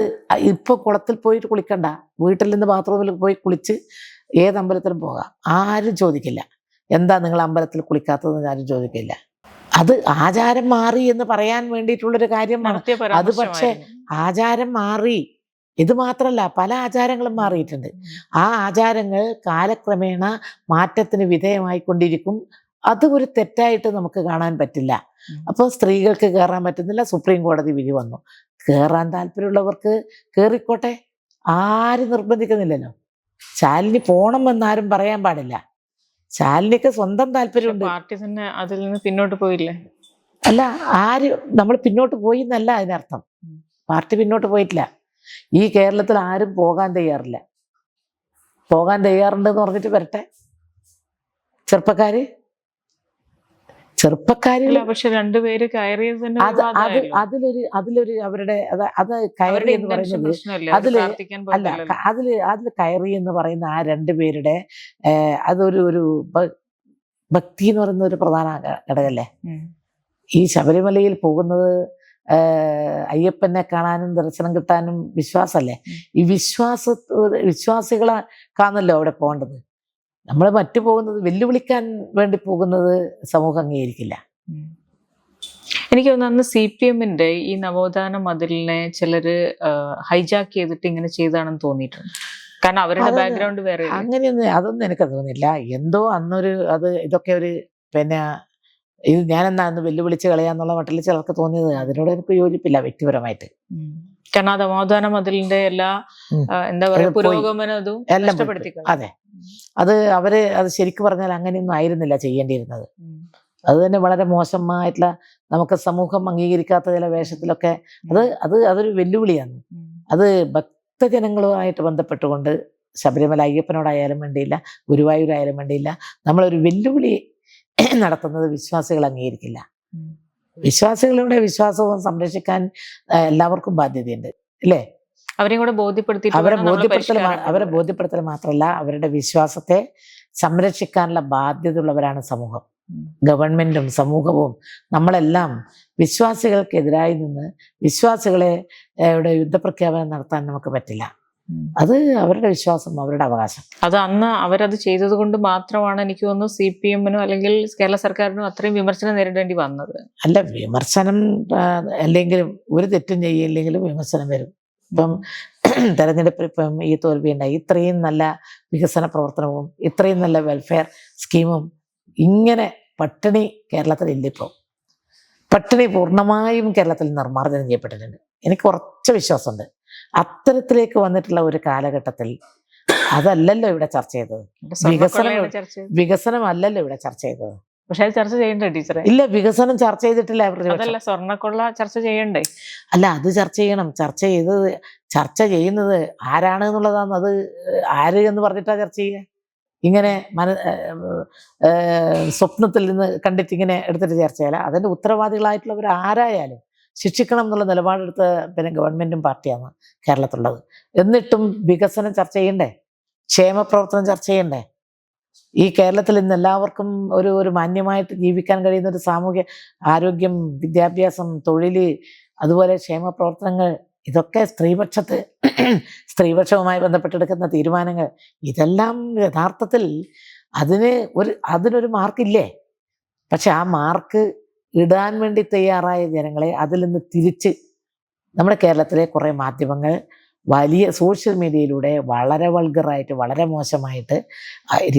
ഇപ്പൊ കുളത്തിൽ പോയിട്ട് കുളിക്കണ്ട, വീട്ടിൽ നിന്ന് ബാത്റൂമിൽ പോയി കുളിച്ച് ഏത് അമ്പലത്തിലും പോകാം, ആരും ചോദിക്കില്ല. എന്താ നിങ്ങൾ അമ്പലത്തിൽ കുളിക്കാത്തതെന്ന് ആരും ചോദിക്കില്ല. അത് ആചാരം മാറി എന്ന് പറയാൻ വേണ്ടിയിട്ടുള്ളൊരു കാര്യമാണ്. അത് പക്ഷേ ആചാരം മാറി, ഇത് മാത്രല്ല പല ആചാരങ്ങളും മാറിയിട്ടുണ്ട്. ആ ആചാരങ്ങൾ കാലക്രമേണ മാറ്റത്തിന് വിധേയമായിക്കൊണ്ടിരിക്കും. അത് ഒരു തെറ്റായിട്ട് നമുക്ക് കാണാൻ പറ്റില്ല. അപ്പോൾ സ്ത്രീകൾക്ക് കയറാൻ പറ്റുന്നില്ല, സുപ്രീം കോടതി വിധി വന്നു. കയറാൻ താല്പര്യമുള്ളവർക്ക് കയറിക്കോട്ടെ, ആരും നിർബന്ധിക്കുന്നില്ലല്ലോ. ശാലിനി പോണം എന്നാരും പറയാൻ പാടില്ല. ശാലിനിക്ക് സ്വന്തം താല്പര്യമുണ്ട്. പാർട്ടി തന്നെ അതിൽ നിന്ന് പിന്നോട്ട് പോയില്ലേ? അല്ല, നമ്മൾ പിന്നോട്ട് പോയി എന്നല്ല അതിനർത്ഥം. പാർട്ടി പിന്നോട്ട് പോയിട്ടില്ല. ഈ കേരളത്തിൽ ആരും പോകാൻ തയ്യാറില്ല. പോകാൻ തയ്യാറുണ്ടെന്ന് പറഞ്ഞിട്ട് വരട്ടെ ചെറുപ്പക്കാര്. പക്ഷെ രണ്ടുപേര് കയറിയത് തന്നെ അതിലൊരു അവരുടെ അത് കയറി എന്ന് പറയുന്നത് അതില് കയറി എന്ന് പറയുന്ന ആ രണ്ടുപേരുടെ അതൊരു ഭക്തി എന്ന് പറയുന്ന ഒരു പ്രധാന ഘടകല്ലേ. ഈ ശബരിമലയിൽ പോകുന്നത് അയ്യപ്പനെ കാണാനും ദർശനം കിട്ടാനും വിശ്വാസമല്ലേ. ഈ വിശ്വാസികളെ കാണല്ലോ അവിടെ പോകേണ്ടത്. നമ്മൾ മറ്റു പോകുന്നത് വെല്ലുവിളിക്കാൻ വേണ്ടി പോകുന്നത് സമൂഹം അംഗീകരിക്കില്ല. എനിക്ക് തോന്നുന്നു അന്ന് CPM-ന്റെ ഈ നവോത്ഥാന മതിലിനെ ചിലര് ഹൈജാക്ക് ചെയ്തിട്ട് ഇങ്ങനെ ചെയ്താണെന്ന് തോന്നിയിട്ടുണ്ട്. കാരണം അവരുടെ ബാക്ക്ഗ്രൗണ്ട് വേറെ. അതൊന്നും എനിക്ക് തോന്നില്ല. എന്തോ അന്നൊരു ഇതൊക്കെ ഒരു പിന്നെ ഇത് ഞാനെന്നാ അന്ന് വെല്ലുവിളിച്ച് കളയാന്നുള്ള മട്ടിൽ ചിലർക്ക് തോന്നിയത്. അതിനോട് എനിക്ക് യോജിപ്പില്ല വ്യക്തിപരമായിട്ട്. കാരണം നവോത്ഥാന മതിലിന്റെ എല്ലാ എന്താ പറയുക പുരോഗമനവും അതെ, അത് ശരിക്കും പറഞ്ഞാൽ അങ്ങനെയൊന്നും ആയിരുന്നില്ല ചെയ്യേണ്ടിയിരുന്നത്. അത് തന്നെ വളരെ മോശമായിട്ടുള്ള, നമുക്ക് സമൂഹം അംഗീകരിക്കാത്ത ചില വേഷത്തിലൊക്കെ അതൊരു വെല്ലുവിളിയാണ്. അത് ഭക്തജനങ്ങളുമായിട്ട് ബന്ധപ്പെട്ടുകൊണ്ട് ശബരിമല അയ്യപ്പനോടായാലും വേണ്ടിയില്ല, ഗുരുവായൂരായാലും വേണ്ടിയില്ല, നമ്മളൊരു വെല്ലുവിളി നടത്തുന്നത് വിശ്വാസികൾ അംഗീകരിക്കില്ല. വിശ്വാസികളുടെ വിശ്വാസവും സംരക്ഷിക്കാൻ എല്ലാവർക്കും ബാധ്യതയുണ്ട് അല്ലേ. അവരെ ബോധ്യപ്പെടുത്തൽ മാത്രമല്ല, അവരുടെ വിശ്വാസത്തെ സംരക്ഷിക്കാനുള്ള ബാധ്യതയുള്ളവരാണ് സമൂഹം, ഗവൺമെന്റും സമൂഹവും. നമ്മളെല്ലാം വിശ്വാസികൾക്കെതിരായി നിന്ന് വിശ്വാസികളെ യുദ്ധപ്രഖ്യാപനം നടത്താൻ നമുക്ക് പറ്റില്ല. അത് അവരുടെ വിശ്വാസം, അവരുടെ അവകാശം. അത് അന്ന് അവരത് ചെയ്തത് കൊണ്ട് മാത്രമാണ് എനിക്ക് തോന്നുന്നു CPM-നോ അല്ലെങ്കിൽ കേരള സർക്കാരിനോ അത്രയും വിമർശനം നേരിടേണ്ടി വന്നത്. അല്ല, വിമർശനം അല്ലെങ്കിലും ഒരു തെറ്റും ചെയ്യില്ലെങ്കിലും വിമർശനം വരും. ഇപ്പം തെരഞ്ഞെടുപ്പിൽ ഇപ്പം ഈ തോൽവി ഉണ്ടായി. ഇത്രയും നല്ല വികസന പ്രവർത്തനവും ഇത്രയും നല്ല വെൽഫെയർ സ്കീമും ഇങ്ങനെ പട്ടിണി കേരളത്തിൽ ഇല്ല. ഇപ്പോൾ പട്ടിണി പൂർണ്ണമായും കേരളത്തിൽ നിർമ്മാർജ്ജനം ചെയ്യപ്പെട്ടിട്ടുണ്ട്. എനിക്ക് കുറച്ച് വിശ്വാസമുണ്ട്. അത്തരത്തിലേക്ക് വന്നിട്ടുള്ള ഒരു കാലഘട്ടത്തിൽ അതല്ലല്ലോ ഇവിടെ ചർച്ച ചെയ്തത്. വികസനം അല്ലല്ലോ ഇവിടെ ചർച്ച ചെയ്തത്. പക്ഷെ അത് ചർച്ച ചെയ്യണ്ടേ ടീച്ചറെ? ഇല്ല, വികസനം ചർച്ച ചെയ്തിട്ടില്ല. സ്വർണ്ണക്കൊള്ള ചർച്ച ചെയ്യണ്ടേ? അല്ല, അത് ചർച്ച ചെയ്യണം. ചർച്ച ചെയ്യുന്നത് ആരാണ് എന്നുള്ളതാണ്. അത് ആര് എന്ന് പറഞ്ഞിട്ടാ ചർച്ച ചെയ്യുക? ഇങ്ങനെ സ്വപ്നത്തിൽ നിന്ന് കണ്ടിട്ട് ഇങ്ങനെ എടുത്തിട്ട് ചർച്ച ചെയ്യല. അതിന്റെ ഉത്തരവാദികളായിട്ടുള്ളവർ ആരായാലും ശിക്ഷിക്കണം എന്നുള്ള നിലപാടെടുത്ത ഗവൺമെന്റും പാർട്ടിയാണ് കേരളത്തിലുള്ളത്. എന്നിട്ടും വികസനം ചർച്ച ചെയ്യണ്ടേ? ക്ഷേമപ്രവർത്തനം ചർച്ച ചെയ്യണ്ടേ? ഈ കേരളത്തിൽ ഇന്ന് എല്ലാവർക്കും ഒരു മാന്യമായിട്ട് ജീവിക്കാൻ കഴിയുന്ന ഒരു സാമൂഹ്യ ആരോഗ്യം, വിദ്യാഭ്യാസം, തൊഴില്, അതുപോലെ ക്ഷേമ പ്രവർത്തനങ്ങൾ, ഇതൊക്കെ സ്ത്രീപക്ഷവുമായി ബന്ധപ്പെട്ടെടുക്കുന്ന തീരുമാനങ്ങൾ, ഇതെല്ലാം യഥാർത്ഥത്തിൽ അതിനൊരു മാർക്കില്ലേ? പക്ഷെ ആ മാർക്ക് ഇടാൻ വേണ്ടി തയ്യാറായ ജനങ്ങളെ അതിൽ നിന്ന് തിരിച്ച് നമ്മുടെ കേരളത്തിലെ കുറേ മാധ്യമങ്ങൾ വലിയ സോഷ്യൽ മീഡിയയിലൂടെ വളരെ വൾഗറായിട്ട്, വളരെ മോശമായിട്ട്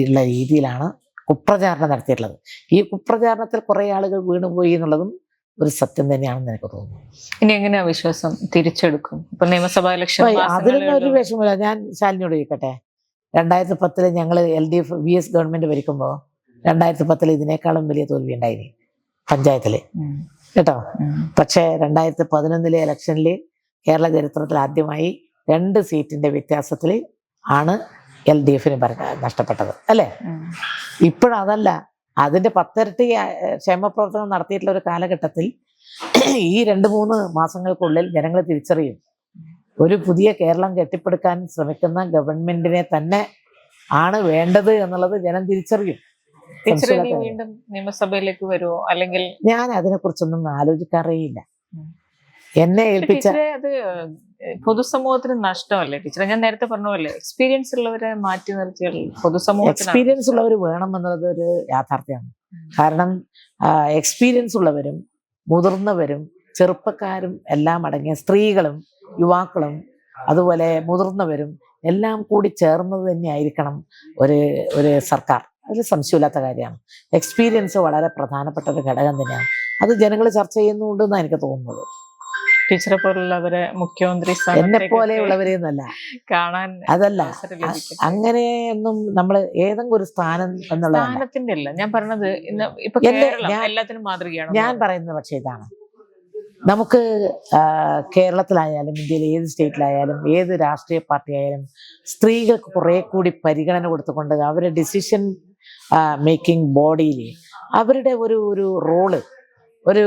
ഉള്ള രീതിയിലാണ് കുപ്രചാരണം നടത്തിയിട്ടുള്ളത്. ഈ കുപ്രചാരണത്തിൽ കുറേ ആളുകൾ വീണുപോയി എന്നുള്ളതും ഒരു സത്യം തന്നെയാണെന്ന് എനിക്ക് തോന്നുന്നു. ഇനി എങ്ങനെയാ വിശ്വാസം തിരിച്ചെടുക്കും? ഇപ്പൊ നിയമസഭാ ഇലക്ഷൻ അതിലൊന്നും ഒരു വിഷമമില്ല. ഞാൻ ശാലിനിയോട് ചോദിക്കട്ടെ, 2010 ഞങ്ങൾ LDF VS ഗവൺമെന്റ് ഭരിക്കുമ്പോൾ 2010 ഇതിനേക്കാളും വലിയ തോൽവി ഉണ്ടായിന് പഞ്ചായത്തില് കേട്ടോ. പക്ഷേ 2011 ഇലക്ഷനിൽ കേരള ചരിത്രത്തിൽ ആദ്യമായി 2 സീറ്റിന്റെ വ്യത്യാസത്തിൽ ആണ് LDF-ന് നഷ്ടപ്പെട്ടത് അല്ലേ. ഇപ്പോഴതല്ല, അതിന്റെ 10 ഇരട്ടി ക്ഷേമപ്രവർത്തനം നടത്തിയിട്ടുള്ള ഒരു കാലഘട്ടത്തിൽ ഈ 2-3 മാസങ്ങൾക്കുള്ളിൽ ജനങ്ങൾ തിരിച്ചറിയും, ഒരു പുതിയ കേരളം കെട്ടിപ്പടുക്കാൻ ശ്രമിക്കുന്ന ഗവൺമെന്റിനെ തന്നെ ആണ് വേണ്ടത് എന്നുള്ളത് ജനം തിരിച്ചറിയും. വീണ്ടും നിയമസഭയിലേക്ക് വരുമോ? അല്ലെങ്കിൽ ഞാൻ അതിനെ കുറിച്ചൊന്നും ആലോചിക്കാറേയില്ല. എന്നെ ഏൽപ്പിച്ച അത് പൊതുസമൂഹത്തിന് നഷ്ടമല്ലേ ടീച്ചറെ? ഞാൻ നേരത്തെ പറഞ്ഞ പോലെ എക്സ്പീരിയൻസ് ഉള്ളവരെ മാറ്റി നിർത്തിയാൽ പൊതുസമൂഹത്തിന് എക്സ്പീരിയൻസ് ഉള്ളവർ വേണം എന്നുള്ളത് ഒരു യാഥാർത്ഥ്യമാണ്. കാരണം എക്സ്പീരിയൻസ് ഉള്ളവരും മുതിർന്നവരും ചെറുപ്പക്കാരും എല്ലാം അടങ്ങിയ സ്ത്രീകളും യുവാക്കളും അതുപോലെ മുതിർന്നവരും എല്ലാം കൂടി ചേർന്നത് തന്നെയായിരിക്കണം ഒരു ഒരു സർക്കാർ. അതിൽ സംശയമില്ലാത്ത കാര്യമാണ്. എക്സ്പീരിയൻസ് വളരെ പ്രധാനപ്പെട്ട ഒരു ഘടകം തന്നെയാണ്. അത് ജനങ്ങൾ ചർച്ച ചെയ്യുന്നുണ്ടെന്നാണ് എനിക്ക് തോന്നുന്നത്. ടീച്ചറെ പോലുള്ളവരെ മുഖ്യമന്ത്രി എന്നെ പോലെയുള്ളവരെയൊന്നല്ല കാണാൻ അതല്ല, അവസരം ലഭിക്കട്ടെ. അങ്ങനെയൊന്നും നമ്മൾ ഏതെങ്കിലും ഒരു സ്ഥാനം എന്നുള്ളതല്ല സ്ഥാനത്തിന്റെ അല്ല ഞാൻ പറഞ്ഞത്. ഇന്ന് ഇപ്പൊ കേരളം എല്ലാത്തിനും മാതൃകയാണ്. ഞാൻ പറയുന്നത്. പക്ഷേ ഇതാണ്, നമുക്ക് കേരളത്തിലായാലും ഇന്ത്യയിലെ ഏത് സ്റ്റേറ്റിലായാലും ഏത് രാഷ്ട്രീയ പാർട്ടി ആയാലും സ്ത്രീകൾക്ക് കുറെ കൂടി പരിഗണന കൊടുത്തുകൊണ്ട് അവരുടെ ഡിസിഷൻ മേക്കിംഗ് ബോഡിയിൽ അവരുടെ ഒരു റോള് ഒരു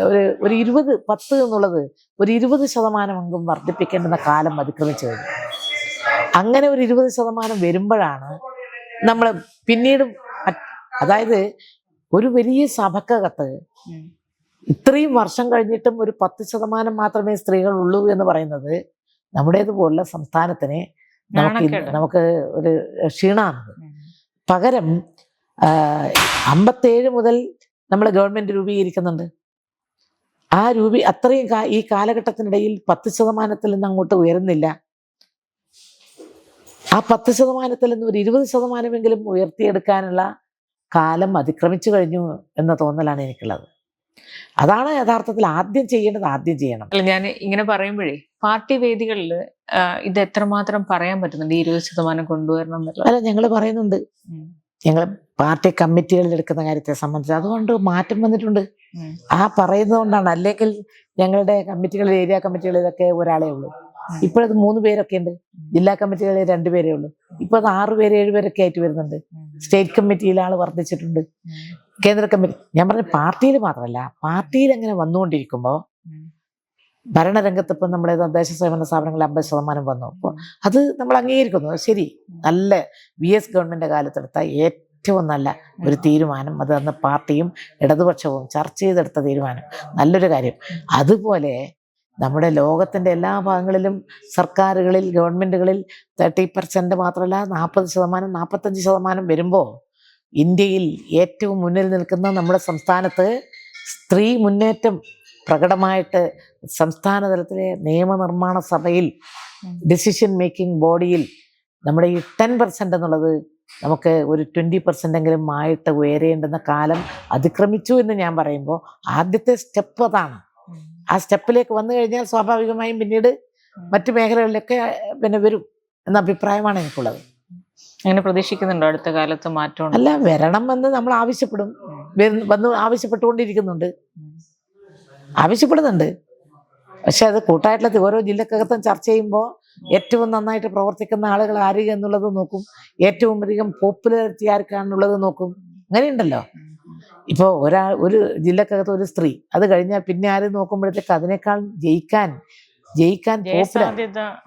ഒരു ഒരു 20-10 എന്നുള്ളത് ഒരു 20% വർദ്ധിപ്പിക്കേണ്ടുന്ന കാലം അതിക്രമിച്ചു കഴിഞ്ഞു. അങ്ങനെ ഒരു 20% വരുമ്പോഴാണ് നമ്മൾ പിന്നീട് അതായത് ഒരു വലിയ സഭക്കകത്ത് ഇത്രയും വർഷം കഴിഞ്ഞിട്ടും ഒരു 10% മാത്രമേ സ്ത്രീകൾ ഉള്ളൂ എന്ന് പറയുന്നത് നമ്മുടേതുപോലുള്ള സംസ്ഥാനത്തിന് നമുക്ക് ഒരു ക്ഷീണമാണ്. പകരം 57 മുതൽ നമ്മൾ ഗവൺമെന്റ് രൂപീകരിക്കുന്നുണ്ട്. ആ അത്രയും ഈ കാലഘട്ടത്തിനിടയിൽ 10% നിന്ന് അങ്ങോട്ട് ഉയരുന്നില്ല. ആ 10% നിന്ന് ഒരു 20% ഉയർത്തിയെടുക്കാനുള്ള കാലം അതിക്രമിച്ചു കഴിഞ്ഞു എന്ന തോന്നലാണ് എനിക്കുള്ളത്. അതാണ് യഥാർത്ഥത്തിൽ ആദ്യം ചെയ്യേണ്ടത്. ആദ്യം ചെയ്യണം. അല്ല, ഞാൻ ഇങ്ങനെ പറയുമ്പോഴേ പാർട്ടി വേദികളിൽ ഇത് എത്രമാത്രം പറയാൻ പറ്റുന്നുണ്ട് 20% കൊണ്ടുവരണം എന്നുള്ളത്? അല്ല, ഞങ്ങൾ പറയുന്നുണ്ട്. ഞങ്ങൾ പാർട്ടി കമ്മിറ്റികളിൽ എടുക്കുന്ന കാര്യത്തെ സംബന്ധിച്ച് അതുകൊണ്ട് മാറ്റം വന്നിട്ടുണ്ട്. ആ പറയുന്നത് കൊണ്ടാണ്. അല്ലെങ്കിൽ ഞങ്ങളുടെ കമ്മിറ്റികളിൽ, ഏരിയ കമ്മിറ്റികളിലൊക്കെ ഒരാളേ ഉള്ളൂ. ഇപ്പോഴത് 3 പേരൊക്കെ ഉണ്ട്. ജില്ലാ കമ്മിറ്റികളിൽ 2 പേരേ ഉള്ളൂ. ഇപ്പൊ അത് 6 പേര് 7 പേരൊക്കെ ആയിട്ട് വരുന്നുണ്ട്. സ്റ്റേറ്റ് കമ്മിറ്റിയിൽ ആൾ വർദ്ധിച്ചിട്ടുണ്ട്. കേന്ദ്ര കമ്മിറ്റി, ഞാൻ പറഞ്ഞ പാർട്ടിയിൽ മാത്രമല്ല, പാർട്ടിയിൽ അങ്ങനെ വന്നുകൊണ്ടിരിക്കുമ്പോൾ ഭരണരംഗത്ത് ഇപ്പം നമ്മുടെ തദ്ദേശ സ്വയംഭരണ സ്ഥാപനങ്ങളിൽ 50% വന്നു. അപ്പോൾ അത് നമ്മൾ അംഗീകരിക്കുന്നു. ശരി, നല്ല VS ഗവൺമെന്റ് കാലത്തെടുത്ത ഏറ്റവും നല്ല ഒരു തീരുമാനം. അത് അന്ന് പാർട്ടിയും ഇടതുപക്ഷവും ചർച്ച ചെയ്തെടുത്ത തീരുമാനം, നല്ലൊരു കാര്യം. അതുപോലെ നമ്മുടെ ലോകത്തിൻ്റെ എല്ലാ ഭാഗങ്ങളിലും സർക്കാരുകളിൽ, ഗവൺമെന്റുകളിൽ 30% മാത്രമല്ല 40%, 45% വരുമ്പോൾ ഇന്ത്യയിൽ ഏറ്റവും മുന്നിൽ നിൽക്കുന്ന നമ്മുടെ സംസ്ഥാനത്ത് സ്ത്രീ മുന്നേറ്റം പ്രകടമായിട്ട് സംസ്ഥാന തലത്തിലെ നിയമനിർമ്മാണ സഭയിൽ, ഡിസിഷൻ മേക്കിംഗ് ബോഡിയിൽ നമ്മുടെ ഈ 10% എന്നുള്ളത് നമുക്ക് ഒരു 20% ആയിട്ട് ഉയരേണ്ടുന്ന കാലം അതിക്രമിച്ചു എന്ന് ഞാൻ പറയുമ്പോൾ ആദ്യത്തെ സ്റ്റെപ്പ് അതാണ്. ആ സ്റ്റെപ്പിലേക്ക് വന്നു കഴിഞ്ഞാൽ സ്വാഭാവികമായും പിന്നീട് മറ്റു മേഖലകളിലൊക്കെ പിന്നെ വരും എന്ന അഭിപ്രായമാണ് എനിക്കുള്ളത്. അങ്ങനെ പ്രതീക്ഷിക്കുന്നുണ്ടോ അടുത്ത കാലത്ത് മാറ്റം? അല്ല, വരണം എന്ന് നമ്മൾ ആവശ്യപ്പെടും. വന്ന് ആവശ്യപ്പെട്ടുകൊണ്ടിരിക്കുന്നുണ്ട്, ആവശ്യപ്പെടുന്നുണ്ട്. പക്ഷെ അത് കൂട്ടായിട്ടുള്ള ഓരോ ജില്ലക്കകത്തും ചർച്ച ചെയ്യുമ്പോൾ ഏറ്റവും നന്നായിട്ട് പ്രവർത്തിക്കുന്ന ആളുകൾ ആര് എന്നുള്ളത് നോക്കും. ഏറ്റവും അധികം പോപ്പുലാരിറ്റി ആർക്കാണുള്ളത് നോക്കും. അങ്ങനെയുണ്ടല്ലോ. ഇപ്പോൾ ഒരു ജില്ലക്കകത്ത് ഒരു സ്ത്രീ, അത് കഴിഞ്ഞാൽ പിന്നെ ആര് നോക്കുമ്പോഴത്തേക്ക് അതിനേക്കാൾ ജയിക്കാൻ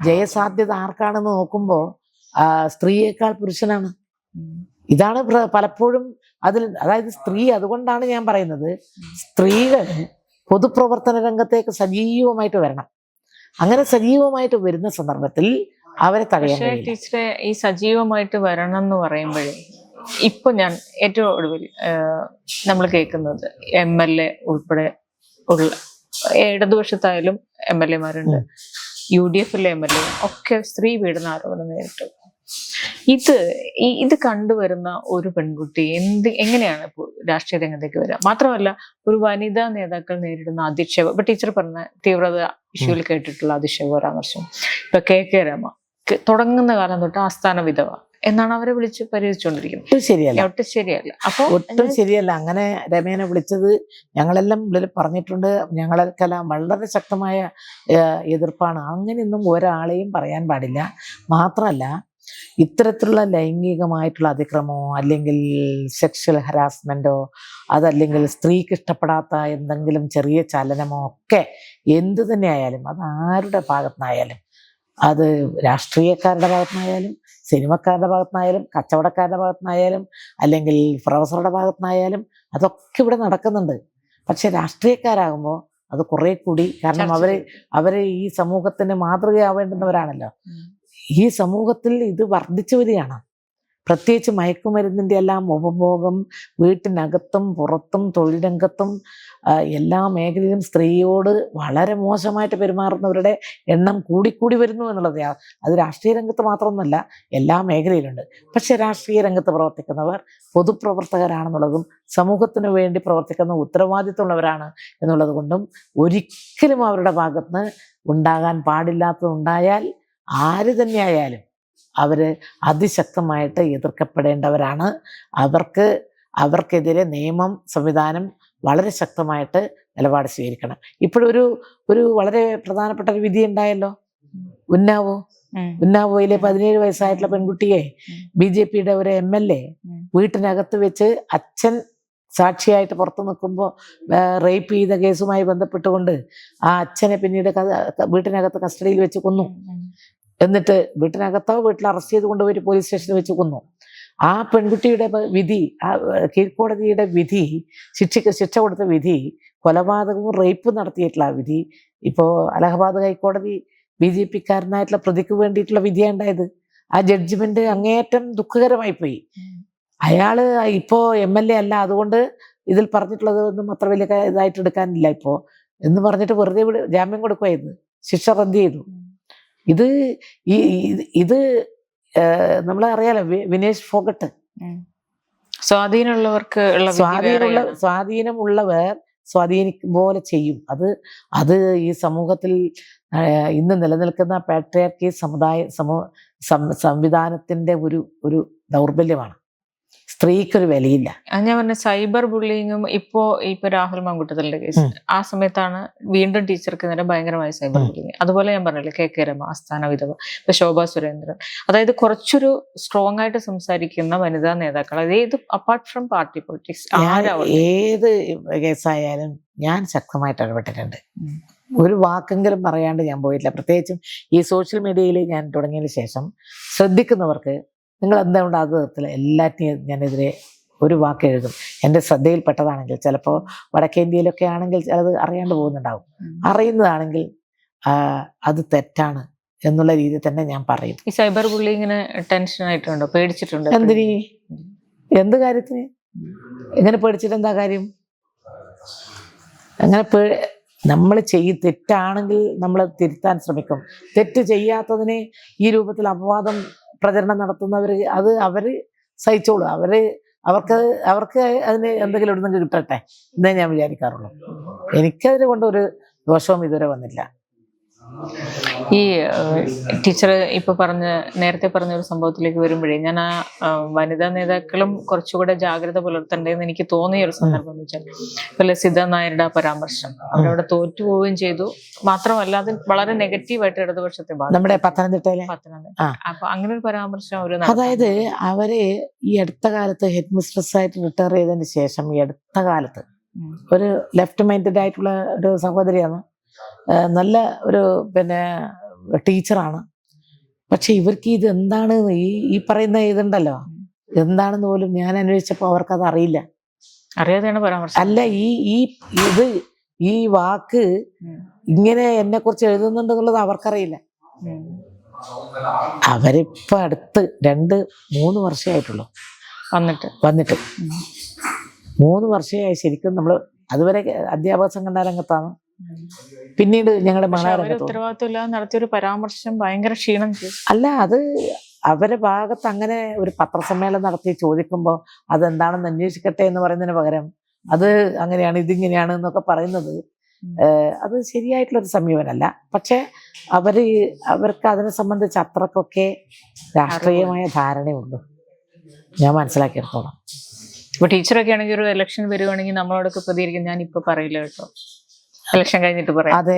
ജയസാധ്യത ആർക്കാണെന്ന് നോക്കുമ്പോൾ സ്ത്രീയേക്കാൾ പുരുഷനാണ്. ഇതാണ് പലപ്പോഴും അതിൽ, അതായത് സ്ത്രീ, അതുകൊണ്ടാണ് ഞാൻ പറയുന്നത് സ്ത്രീകൾ പൊതുപ്രവർത്തന രംഗത്തേക്ക് സജീവമായിട്ട് വരണം. അങ്ങനെ സജീവമായിട്ട് വരുന്ന സന്ദർഭത്തിൽ അവരെ തടയാൻ കഴിയും. ടീച്ചറെ, ഈ സജീവമായിട്ട് വരണം എന്ന് പറയുമ്പോഴേ ഇപ്പൊ ഞാൻ ഏറ്റവും ഒടുവിൽ നമ്മൾ കേൾക്കുന്നത് MLA ഉൾപ്പെടെ ഉള്ള ഇടതുപക്ഷത്തായാലും MLA-മാരുണ്ട്, UDF-ലെ MLA ഒക്കെ സ്ത്രീ പീഡന ആരോപണം നേരിട്ടു. ഇത് കണ്ടുവരുന്ന ഒരു പെൺകുട്ടി എങ്ങനെയാണ് ഇപ്പോൾ രാഷ്ട്രീയ രംഗത്തേക്ക് വരിക? മാത്രമല്ല, ഒരു വനിതാ നേതാക്കൾ നേരിടുന്ന അധിക്ഷേപം, ഇപ്പൊ ടീച്ചർ പറഞ്ഞ തീവ്രത ഇഷ്യൂവിൽ കേട്ടിട്ടുള്ള അധിക്ഷേപ പരാമർശം, ഇപ്പൊ KK രമ തുടങ്ങുന്ന കാലം തൊട്ട് ആസ്ഥാന വിധവ എന്നാണ് അവരെ വിളിച്ച് പരിഹരിച്ചുകൊണ്ടിരിക്കുന്നത്. ഒട്ടും ശരിയല്ല. അപ്പൊ ഒട്ടും ശരിയല്ല. അങ്ങനെ രമേനെ വിളിച്ചത് ഞങ്ങളെല്ലാം പറഞ്ഞിട്ടുണ്ട്. ഞങ്ങൾക്കെല്ലാം വളരെ ശക്തമായ എതിർപ്പാണ്. അങ്ങനെയൊന്നും ഒരാളെയും പറയാൻ പാടില്ല. മാത്രമല്ല, ഇത്തരത്തിലുള്ള ലൈംഗികമായിട്ടുള്ള അതിക്രമമോ അല്ലെങ്കിൽ സെക്ഷൽ ഹരാസ്മെന്റോ അതല്ലെങ്കിൽ സ്ത്രീക്ക് ഇഷ്ടപ്പെടാത്ത എന്തെങ്കിലും ചെറിയ ചലനമോ ഒക്കെ എന്തു തന്നെ ആയാലും, അത് ആരുടെ ഭാഗത്തുനിന്നായാലും, അത് രാഷ്ട്രീയക്കാരുടെ ഭാഗത്തുനിന്നായാലും, സിനിമക്കാരുടെ ഭാഗത്തുനിന്നായാലും, കച്ചവടക്കാരുടെ ഭാഗത്തുനിന്നായാലും, അല്ലെങ്കിൽ പ്രൊഫസറുടെ ഭാഗത്തുനിന്നായാലും, അതൊക്കെ ഇവിടെ നടക്കുന്നുണ്ട്. പക്ഷെ രാഷ്ട്രീയക്കാരാകുമ്പോൾ അത് കുറെ കൂടി. കാരണം അവര് ഈ സമൂഹത്തിന് മാതൃകയാവേണ്ടുന്നവരാണല്ലോ. ഈ സമൂഹത്തിൽ ഇത് വർദ്ധിച്ചു വരികയാണ്. പ്രത്യേകിച്ച് മയക്കുമരുന്നിൻ്റെ എല്ലാം ഉപഭോഗം വീട്ടിനകത്തും പുറത്തും തൊഴിൽ രംഗത്തും എല്ലാ മേഖലയിലും സ്ത്രീയോട് വളരെ മോശമായിട്ട് പെരുമാറുന്നവരുടെ എണ്ണം കൂടിക്കൂടി വരുന്നു എന്നുള്ളത്. അത് രാഷ്ട്രീയ രംഗത്ത് മാത്രമൊന്നുമല്ല, എല്ലാ മേഖലയിലുണ്ട്. പക്ഷെ രാഷ്ട്രീയ രംഗത്ത് പ്രവർത്തിക്കുന്നവർ പൊതുപ്രവർത്തകരാണെന്നുള്ളതും സമൂഹത്തിന് വേണ്ടി പ്രവർത്തിക്കുന്ന ഉത്തരവാദിത്തമുള്ളവരാണ് എന്നുള്ളത് കൊണ്ടും ഒരിക്കലും അവരുടെ ഭാഗത്ത് ഉണ്ടാകാൻ പാടില്ലാത്തതുണ്ടായാൽ ആര് തന്നെയായാലും അവർ അതിശക്തമായിട്ട് എതിർക്കപ്പെടേണ്ടവരാണ്. അവർക്കെതിരെ നിയമം സംവിധാനം വളരെ ശക്തമായിട്ട് നിലപാട് സ്വീകരിക്കണം. ഇപ്പോഴൊരു വളരെ പ്രധാനപ്പെട്ട ഒരു വിധി ഉണ്ടായല്ലോ, ഉന്നാവോയിലെ 17 വയസ്സായിട്ടുള്ള പെൺകുട്ടിയെ BJPയുടെ ഒരു MLA വീട്ടിനകത്ത് വെച്ച് അച്ഛൻ സാക്ഷിയായിട്ട് പുറത്തു നിൽക്കുമ്പോൾ റേപ്പ് ചെയ്ത കേസുമായി ബന്ധപ്പെട്ടുകൊണ്ട് ആ അച്ഛനെ പിന്നീട് വീട്ടിനകത്ത് കസ്റ്റഡിയിൽ വെച്ച് കൊന്നു. എന്നിട്ട് വീട്ടിനകത്തോ വീട്ടിൽ അറസ്റ്റ് ചെയ്ത് കൊണ്ടുപോയി പോലീസ് സ്റ്റേഷനിൽ വെച്ച് കൊന്നു. ആ പെൺകുട്ടിയുടെ വിധി, ആ കീഴ്ക്കോടതിയുടെ വിധി, ശിക്ഷ കൊടുത്ത വിധി കൊലപാതകവും റേപ്പും നടത്തിയിട്ടുള്ള വിധി ഇപ്പോൾ അലഹബാദ് ഹൈക്കോടതി BJPക്കാരനായിട്ടുള്ള പ്രതിക്ക് വേണ്ടിയിട്ടുള്ള വിധിയാണ് ഉണ്ടായത്. ആ ജഡ്ജ്മെന്റ് അങ്ങേയറ്റം ദുഃഖകരമായി പോയി. അയാള് ഇപ്പോൾ MLA അല്ല, അതുകൊണ്ട് ഇതിൽ പറഞ്ഞിട്ടുള്ളതൊന്നും അത്ര വലിയ ഇതായിട്ട് എടുക്കാനില്ല ഇപ്പോൾ എന്ന് പറഞ്ഞിട്ട് വെറുതെ ജാമ്യം കൊടുക്കുകയായിരുന്നു, ശിക്ഷ റദ്ദ് ചെയ്തു. ഇത് നമ്മളറിയാലോ, വിനേഷ് ഫോഗട്ട്. സ്വാധീനമുള്ളവർ സ്വാധീനിക്കും പോലെ ചെയ്യും. അത് ഈ സമൂഹത്തിൽ ഇന്ന് നിലനിൽക്കുന്ന പാട്രിയാർക്കി സംവിധാനത്തിന്റെ ഒരു ദൗർബല്യമാണ്. സ്ത്രീക്കൊരു വിലയില്ല. ഞാൻ പറഞ്ഞ സൈബർ ബുള്ളിങ്ങും ഇപ്പൊ രാഹുൽ മാങ്കൂട്ടത്തിന്റെ കേസ്, ആ സമയത്താണ് വീണ്ടും ടീച്ചർക്ക് നേരെ ഭയങ്കരമായ സൈബർ ബുള്ളിങ്. അതുപോലെ ഞാൻ പറഞ്ഞില്ലേ, KK രമ, ആസ്ഥാന വിധവ, ഇപ്പൊ ശോഭാ സുരേന്ദ്രൻ, അതായത് കുറച്ചൊരു സ്ട്രോങ് ആയിട്ട് സംസാരിക്കുന്ന വനിതാ നേതാക്കൾ, അതായത് അപ്പാർട്ട് ഫ്രം പാർട്ടി പൊളിറ്റിക്സ്, ഏത് കേസായാലും ഞാൻ ശക്തമായിട്ട് ഇടപെട്ടിട്ടുണ്ട്. ഒരു വാക്കെങ്കിലും പറയാണ്ട് ഞാൻ പോയിട്ടില്ല. പ്രത്യേകിച്ചും ഈ സോഷ്യൽ മീഡിയയിൽ ഞാൻ തുടങ്ങിയതിന് ശേഷം ശ്രദ്ധിക്കുന്നവർക്ക് നിങ്ങൾ എന്തുകൊണ്ട് അത് നിർത്തില്ല, എല്ലാറ്റിനും ഞാനെതിരെ ഒരു വാക്ക് എഴുതും. എൻ്റെ ശ്രദ്ധയിൽപ്പെട്ടതാണെങ്കിൽ, ചിലപ്പോൾ വടക്കേന്ത്യയിലൊക്കെ ആണെങ്കിൽ അത് അറിയാണ്ട് പോകുന്നുണ്ടാവും. അറിയുന്നതാണെങ്കിൽ അത് തെറ്റാണ് എന്നുള്ള രീതിയിൽ തന്നെ ഞാൻ പറയും. ഈ സൈബർ ബുള്ളിങ്ങിന് ടെൻഷൻ ആയിട്ടുണ്ടോ, പേടിച്ചിട്ടുണ്ടോ? എന്ത് കാര്യത്തിന്? എങ്ങനെ പേടിച്ചിട്ട് എന്താ കാര്യം? അങ്ങനെ നമ്മൾ തെറ്റാണെങ്കിൽ നമ്മൾ തിരുത്താൻ ശ്രമിക്കും. തെറ്റ് ചെയ്യാത്തതിനെ ഈ രൂപത്തിൽ അപവാദം പ്രചരണം നടത്തുന്നവർ അവര് സഹിച്ചോളൂ. അവർക്ക് അതിന് എന്തെങ്കിലും ഇടുന്നെങ്കിൽ കിട്ടട്ടെ എന്നേ ഞാൻ വിചാരിക്കാറുള്ളൂ. എനിക്കതിനെ കൊണ്ട് ഒരു ദോഷവും ഇതുവരെ വന്നില്ല. ഈ ടീച്ചർ നേരത്തെ പറഞ്ഞ ഒരു സംഭവത്തിലേക്ക് വരുമ്പോഴേ, ഞാൻ ആ വനിതാ നേതാക്കളും കുറച്ചുകൂടെ ജാഗ്രത പുലർത്തണ്ടേന്ന് എനിക്ക് തോന്നിയ ഒരു സന്ദർഭം എന്ന് വെച്ചാൽ, ഇപ്പൊ ലസിത നായരുടെ പരാമർശം അവരവിടെ തോറ്റുപോവുകയും ചെയ്തു. മാത്രമല്ല അത് വളരെ നെഗറ്റീവായിട്ട് ഇടതുപക്ഷത്തെ ബാധിച്ചു. നമ്മുടെ പത്തനംതിട്ട. അപ്പൊ അങ്ങനെ ഒരു പരാമർശം അതായത് അവര് ഈ അടുത്ത കാലത്ത് ഹെഡ് മിസ്ട്രസ് ആയിട്ട് റിട്ടയർ ചെയ്തതിന് ശേഷം ഈ അടുത്ത കാലത്ത് ഒരു ലെഫ്റ്റ് മൈൻഡഡ് ആയിട്ടുള്ള ഒരു സഹോദരിയാണ്, നല്ല ഒരു ടീച്ചറാണ്. പക്ഷെ ഇവർക്ക് ഇത് എന്താണ് ഈ പറയുന്ന ഇതുണ്ടല്ലോ, എന്താണെന്ന് പോലും ഞാൻ അന്വേഷിച്ചപ്പോൾ അവർക്കത് അറിയില്ല. അറിയാതെയാണ് പരാമർശം. അല്ല, ഈ വാക്ക് ഇങ്ങനെ എന്നെ കുറിച്ച് എഴുതുന്നുണ്ടെന്നുള്ളത് അവർക്കറിയില്ല. അവരിപ്പോ അടുത്ത് 2-3 വർഷമായിട്ടുള്ളൂ വന്നിട്ട് 3 വർഷമായി. ശരിക്കും നമ്മൾ അതുവരെ അധ്യാപക സംഘടനാ രംഗത്താണ്, പിന്നീട് ഞങ്ങളുടെ ഉത്തരവാദിത്വമില്ലാതെ നടത്തിയൊരു പരാമർശം ഭയങ്കര ക്ഷീണം ചെയ്തു. അല്ല, അത് അവരുടെ ഭാഗത്ത് അങ്ങനെ ഒരു പത്രസമ്മേളനം നടത്തി ചോദിക്കുമ്പോൾ അതെന്താണെന്ന് അന്വേഷിക്കട്ടെ എന്ന് പറയുന്നതിന് പകരം അത് അങ്ങനെയാണ് ഇതിങ്ങനെയാണ് എന്നൊക്കെ പറയുന്നത് അത് ശരിയായിട്ടുള്ളൊരു സമീപനമല്ല. പക്ഷെ അവർക്ക് അതിനെ സംബന്ധിച്ച് അത്രക്കൊക്കെ രാഷ്ട്രീയമായ ധാരണയുള്ളൂ, ഞാൻ മനസ്സിലാക്കിയെടുത്തോളാം. ഇപ്പൊ ടീച്ചറൊക്കെ ആണെങ്കിൽ ഒരു ഇലക്ഷൻ വരുവാണെങ്കിൽ നമ്മളോടൊക്കെ പ്രതികരിക്കും, ഞാൻ ഇപ്പൊ പറയില്ല കേട്ടോ, ഇലക്ഷൻ കഴിഞ്ഞിട്ട് പറയാം. അതെ,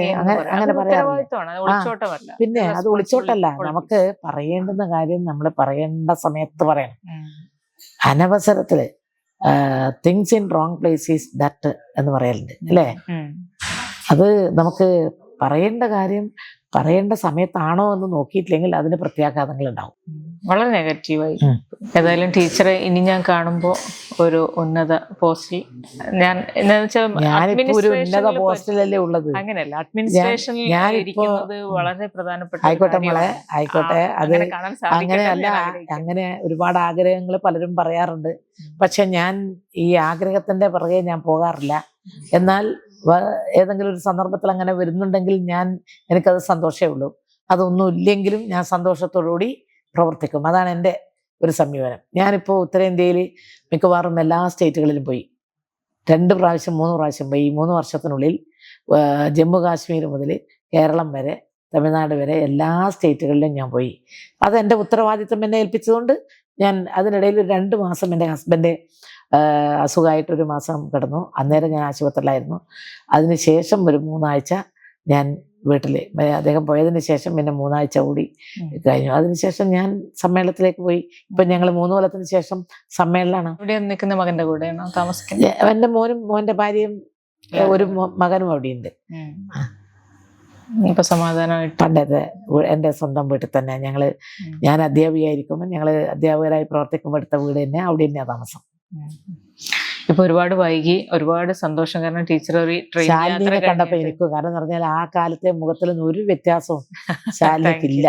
അങ്ങനെ പറയാറില്ല. പിന്നെ അത് ഒളിച്ചോട്ടല്ല, നമുക്ക് പറയേണ്ടുന്ന കാര്യം നമ്മൾ പറയേണ്ട സമയത്ത് പറയണം. അനവസരത്തില് things in wrong place is that എന്ന് പറയലുണ്ട് അല്ലേ? അത് നമുക്ക് പറയേണ്ട കാര്യം പറയേണ്ട സമയത്താണോ എന്ന് നോക്കിയിട്ടില്ലെങ്കിൽ അതിന് പ്രത്യാഘാതങ്ങൾ ഉണ്ടാവും. വളരെ നെഗറ്റീവായി. ഉം. ഏതായാലും ടീച്ചറെ ഇനി ഞാൻ കാണുമ്പോൾ ഒരു ഉന്നത പോസ്റ്റിൽ ഞാൻ എന്താന്ന് വെച്ചാൽ ഞാനിപ്പോ ഒരു ഉന്നത administrationല് പോസ്റ്റിലല്ലേ ഉള്ളത്. അങ്ങനെയല്ല, അഡ്മിനിസ്ട്രേഷനിൽ ഞാനിപ്പോ- ഇരിക്കുന്നത് വളരെ പ്രധാനപ്പെട്ട ഒരു ആയിക്കോട്ടെ മോളെ, കാര്യമാണ്. ആയിക്കോട്ടെ. അത് അങ്ങനെ കാണാൻ സാധിക്കട്ടെ അങ്ങനെയല്ല, എന്ന് ഞാൻ ആഗ്രഹിക്കുന്നു. അങ്ങനെ ഒരുപാട് ആഗ്രഹങ്ങൾ പലരും പറയാറുണ്ട്. പക്ഷെ ഞാൻ ഈ ആഗ്രഹത്തിന്റെ പിറകെ ഞാൻ പോകാറില്ല. എന്നാൽ ഏതെങ്കിലും ഒരു സന്ദർഭത്തിൽ അങ്ങനെ വരുന്നുണ്ടെങ്കിൽ എനിക്കത് സന്തോഷമേ ഉള്ളൂ. അതൊന്നും ഇല്ലെങ്കിലും ഞാൻ സന്തോഷത്തോടുകൂടി പ്രവർത്തിക്കും. അതാണ് എൻ്റെ ഒരു സമീപനം. ഞാനിപ്പോൾ ഉത്തരേന്ത്യയിൽ മിക്കവാറും എല്ലാ സ്റ്റേറ്റുകളിലും പോയി. 2 പ്രാവശ്യം 3 പ്രാവശ്യം പോയി. ഈ 3 വർഷത്തിനുള്ളിൽ ജമ്മു കാശ്മീർ മുതൽ കേരളം വരെ തമിഴ്നാട് വരെ എല്ലാ സ്റ്റേറ്റുകളിലും ഞാൻ പോയി. അതെൻ്റെ ഉത്തരവാദിത്വം എന്നെ ഏൽപ്പിച്ചതുകൊണ്ട് ഞാൻ അതിനിടയിൽ ഒരു 2 മാസം എൻ്റെ ഹസ്ബൻഡ് അസുഖമായിട്ട് 1 മാസം കിടന്നു. അന്നേരം ഞാൻ ആശുപത്രിയിലായിരുന്നു. അതിനുശേഷം ഒരു 3 ആഴ്ച ഞാൻ വീട്ടിൽ, അദ്ദേഹം പോയതിന് ശേഷം പിന്നെ 3 ആഴ്ച കൂടി കഴിഞ്ഞു. അതിനുശേഷം ഞാൻ സമ്മേളനത്തിലേക്ക് പോയി. ഇപ്പം ഞങ്ങൾ 3 കൊല്ലത്തിന് ശേഷം സമ്മേളനമാണ്. ഇവിടെ നിൽക്കുന്ന മകന്റെ കൂടെയാണോ താമസിക്കുന്നത്? എൻ്റെ മോനും മോൻ്റെ ഭാര്യയും ഒരു മകനും അവിടെയുണ്ട്. ഇപ്പൊ സമാധാനമായിട്ട് പണ്ടത്തെ എൻ്റെ സ്വന്തം വീട്ടിൽ തന്നെ ഞാൻ അധ്യാപികയായിരിക്കുമ്പോൾ ഞങ്ങൾ അധ്യാപകരായി പ്രവർത്തിക്കുമ്പോൾ എടുത്ത വീട് തന്നെ അവിടെ തന്നെയാണ് താമസം. ഇപ്പൊ ഒരുപാട് വൈകി, ഒരുപാട് സന്തോഷം. കാരണം ടീച്ചർ ഒരു ട്രെയിൻ ശാലിനിയെ യാത്ര കണ്ടപ്പോ കഴിഞ്ഞിട്ട് എനിക്ക്, കാരണം എന്ന് പറഞ്ഞാൽ ആ കാലത്തെ മുഖത്തിലൊന്നും ഒരു വ്യത്യാസവും ശാലിനിക്കില്ല.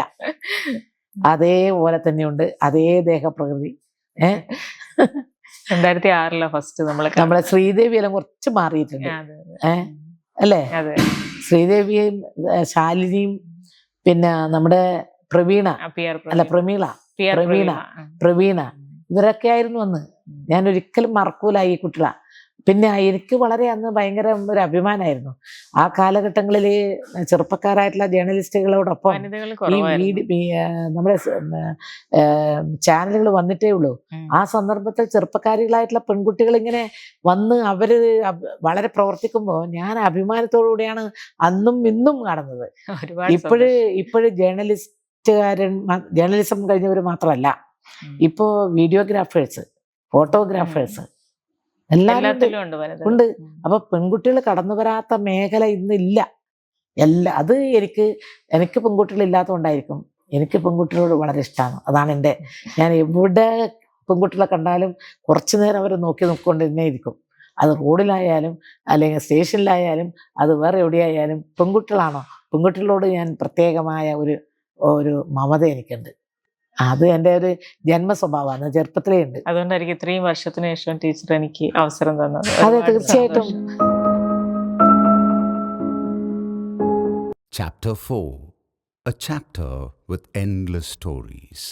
അതേപോലെ തന്നെയുണ്ട്, അതേ ദേഹപ്രകൃതി. 2006 ഫസ്റ്റ് നമ്മളെ ശ്രീദേവി എല്ലാം കുറച്ച് മാറിയിട്ടുണ്ട്. അല്ലേ? അതെ, ശ്രീദേവിയും ശാലിനിയും പിന്നെ നമ്മുടെ പ്രവീണ അല്ല പ്രമീള പ്രവീണ ഇവരൊക്കെ ആയിരുന്നു അന്ന്. ഞാൻ ഒരിക്കലും മറക്കൂല ഈ കുട്ടികളെ. പിന്നെ എനിക്ക് വളരെ അന്ന് ഭയങ്കര ഒരു അഭിമാനമായിരുന്നു. ആ കാലഘട്ടങ്ങളിൽ ചെറുപ്പക്കാരായിട്ടുള്ള ജേർണലിസ്റ്റുകളോടൊപ്പം നമ്മുടെ ചാനലുകൾ വന്നിട്ടേ ഉള്ളൂ. ആ സന്ദർഭത്തിൽ ചെറുപ്പക്കാരികളായിട്ടുള്ള പെൺകുട്ടികൾ ഇങ്ങനെ വന്ന് അവര് വളരെ പ്രവർത്തിക്കുമ്പോൾ ഞാൻ അഭിമാനത്തോടുകൂടിയാണ് അന്നും ഇന്നും കാണുന്നത്. ഇപ്പോഴ് ജേർണലിസം കഴിഞ്ഞവർ മാത്രമല്ല, ഇപ്പോ വീഡിയോഗ്രാഫേഴ്സ്, ഫോട്ടോഗ്രാഫേഴ്സ് എല്ലാവരും ഉണ്ട്. അപ്പൊ പെൺകുട്ടികൾ കടന്നു വരാത്ത മേഖല ഇന്നില്ല. അത് എനിക്ക് പെൺകുട്ടികൾ ഇല്ലാത്തതുകൊണ്ടായിരിക്കും. എനിക്ക് പെൺകുട്ടികളോട് വളരെ ഇഷ്ടമാണ്. അതാണ് ഞാൻ എവിടെ പെൺകുട്ടികളെ കണ്ടാലും കുറച്ചു നേരം അവർ നോക്കിക്കൊണ്ട് തന്നെ ഇരിക്കും. അത് റോഡിലായാലും അല്ലെങ്കിൽ സ്റ്റേഷനിലായാലും അത് വേറെ എവിടെയായാലും പെൺകുട്ടികളോട് ഞാൻ പ്രത്യേകമായ ഒരു മമത എനിക്കുണ്ട്. അത് എൻ്റെ ഒരു ജന്മ സ്വഭാവമാണ്, ചെറുപ്പത്തിലേ ഉണ്ട്. അതുകൊണ്ടായിരിക്കും ഇത്രയും വർഷത്തിന് ശേഷം ടീച്ചർ എനിക്ക് അവസരം തന്നത്. അതെ, തീർച്ചയായിട്ടും. Chapter 4. A chapter with endless stories.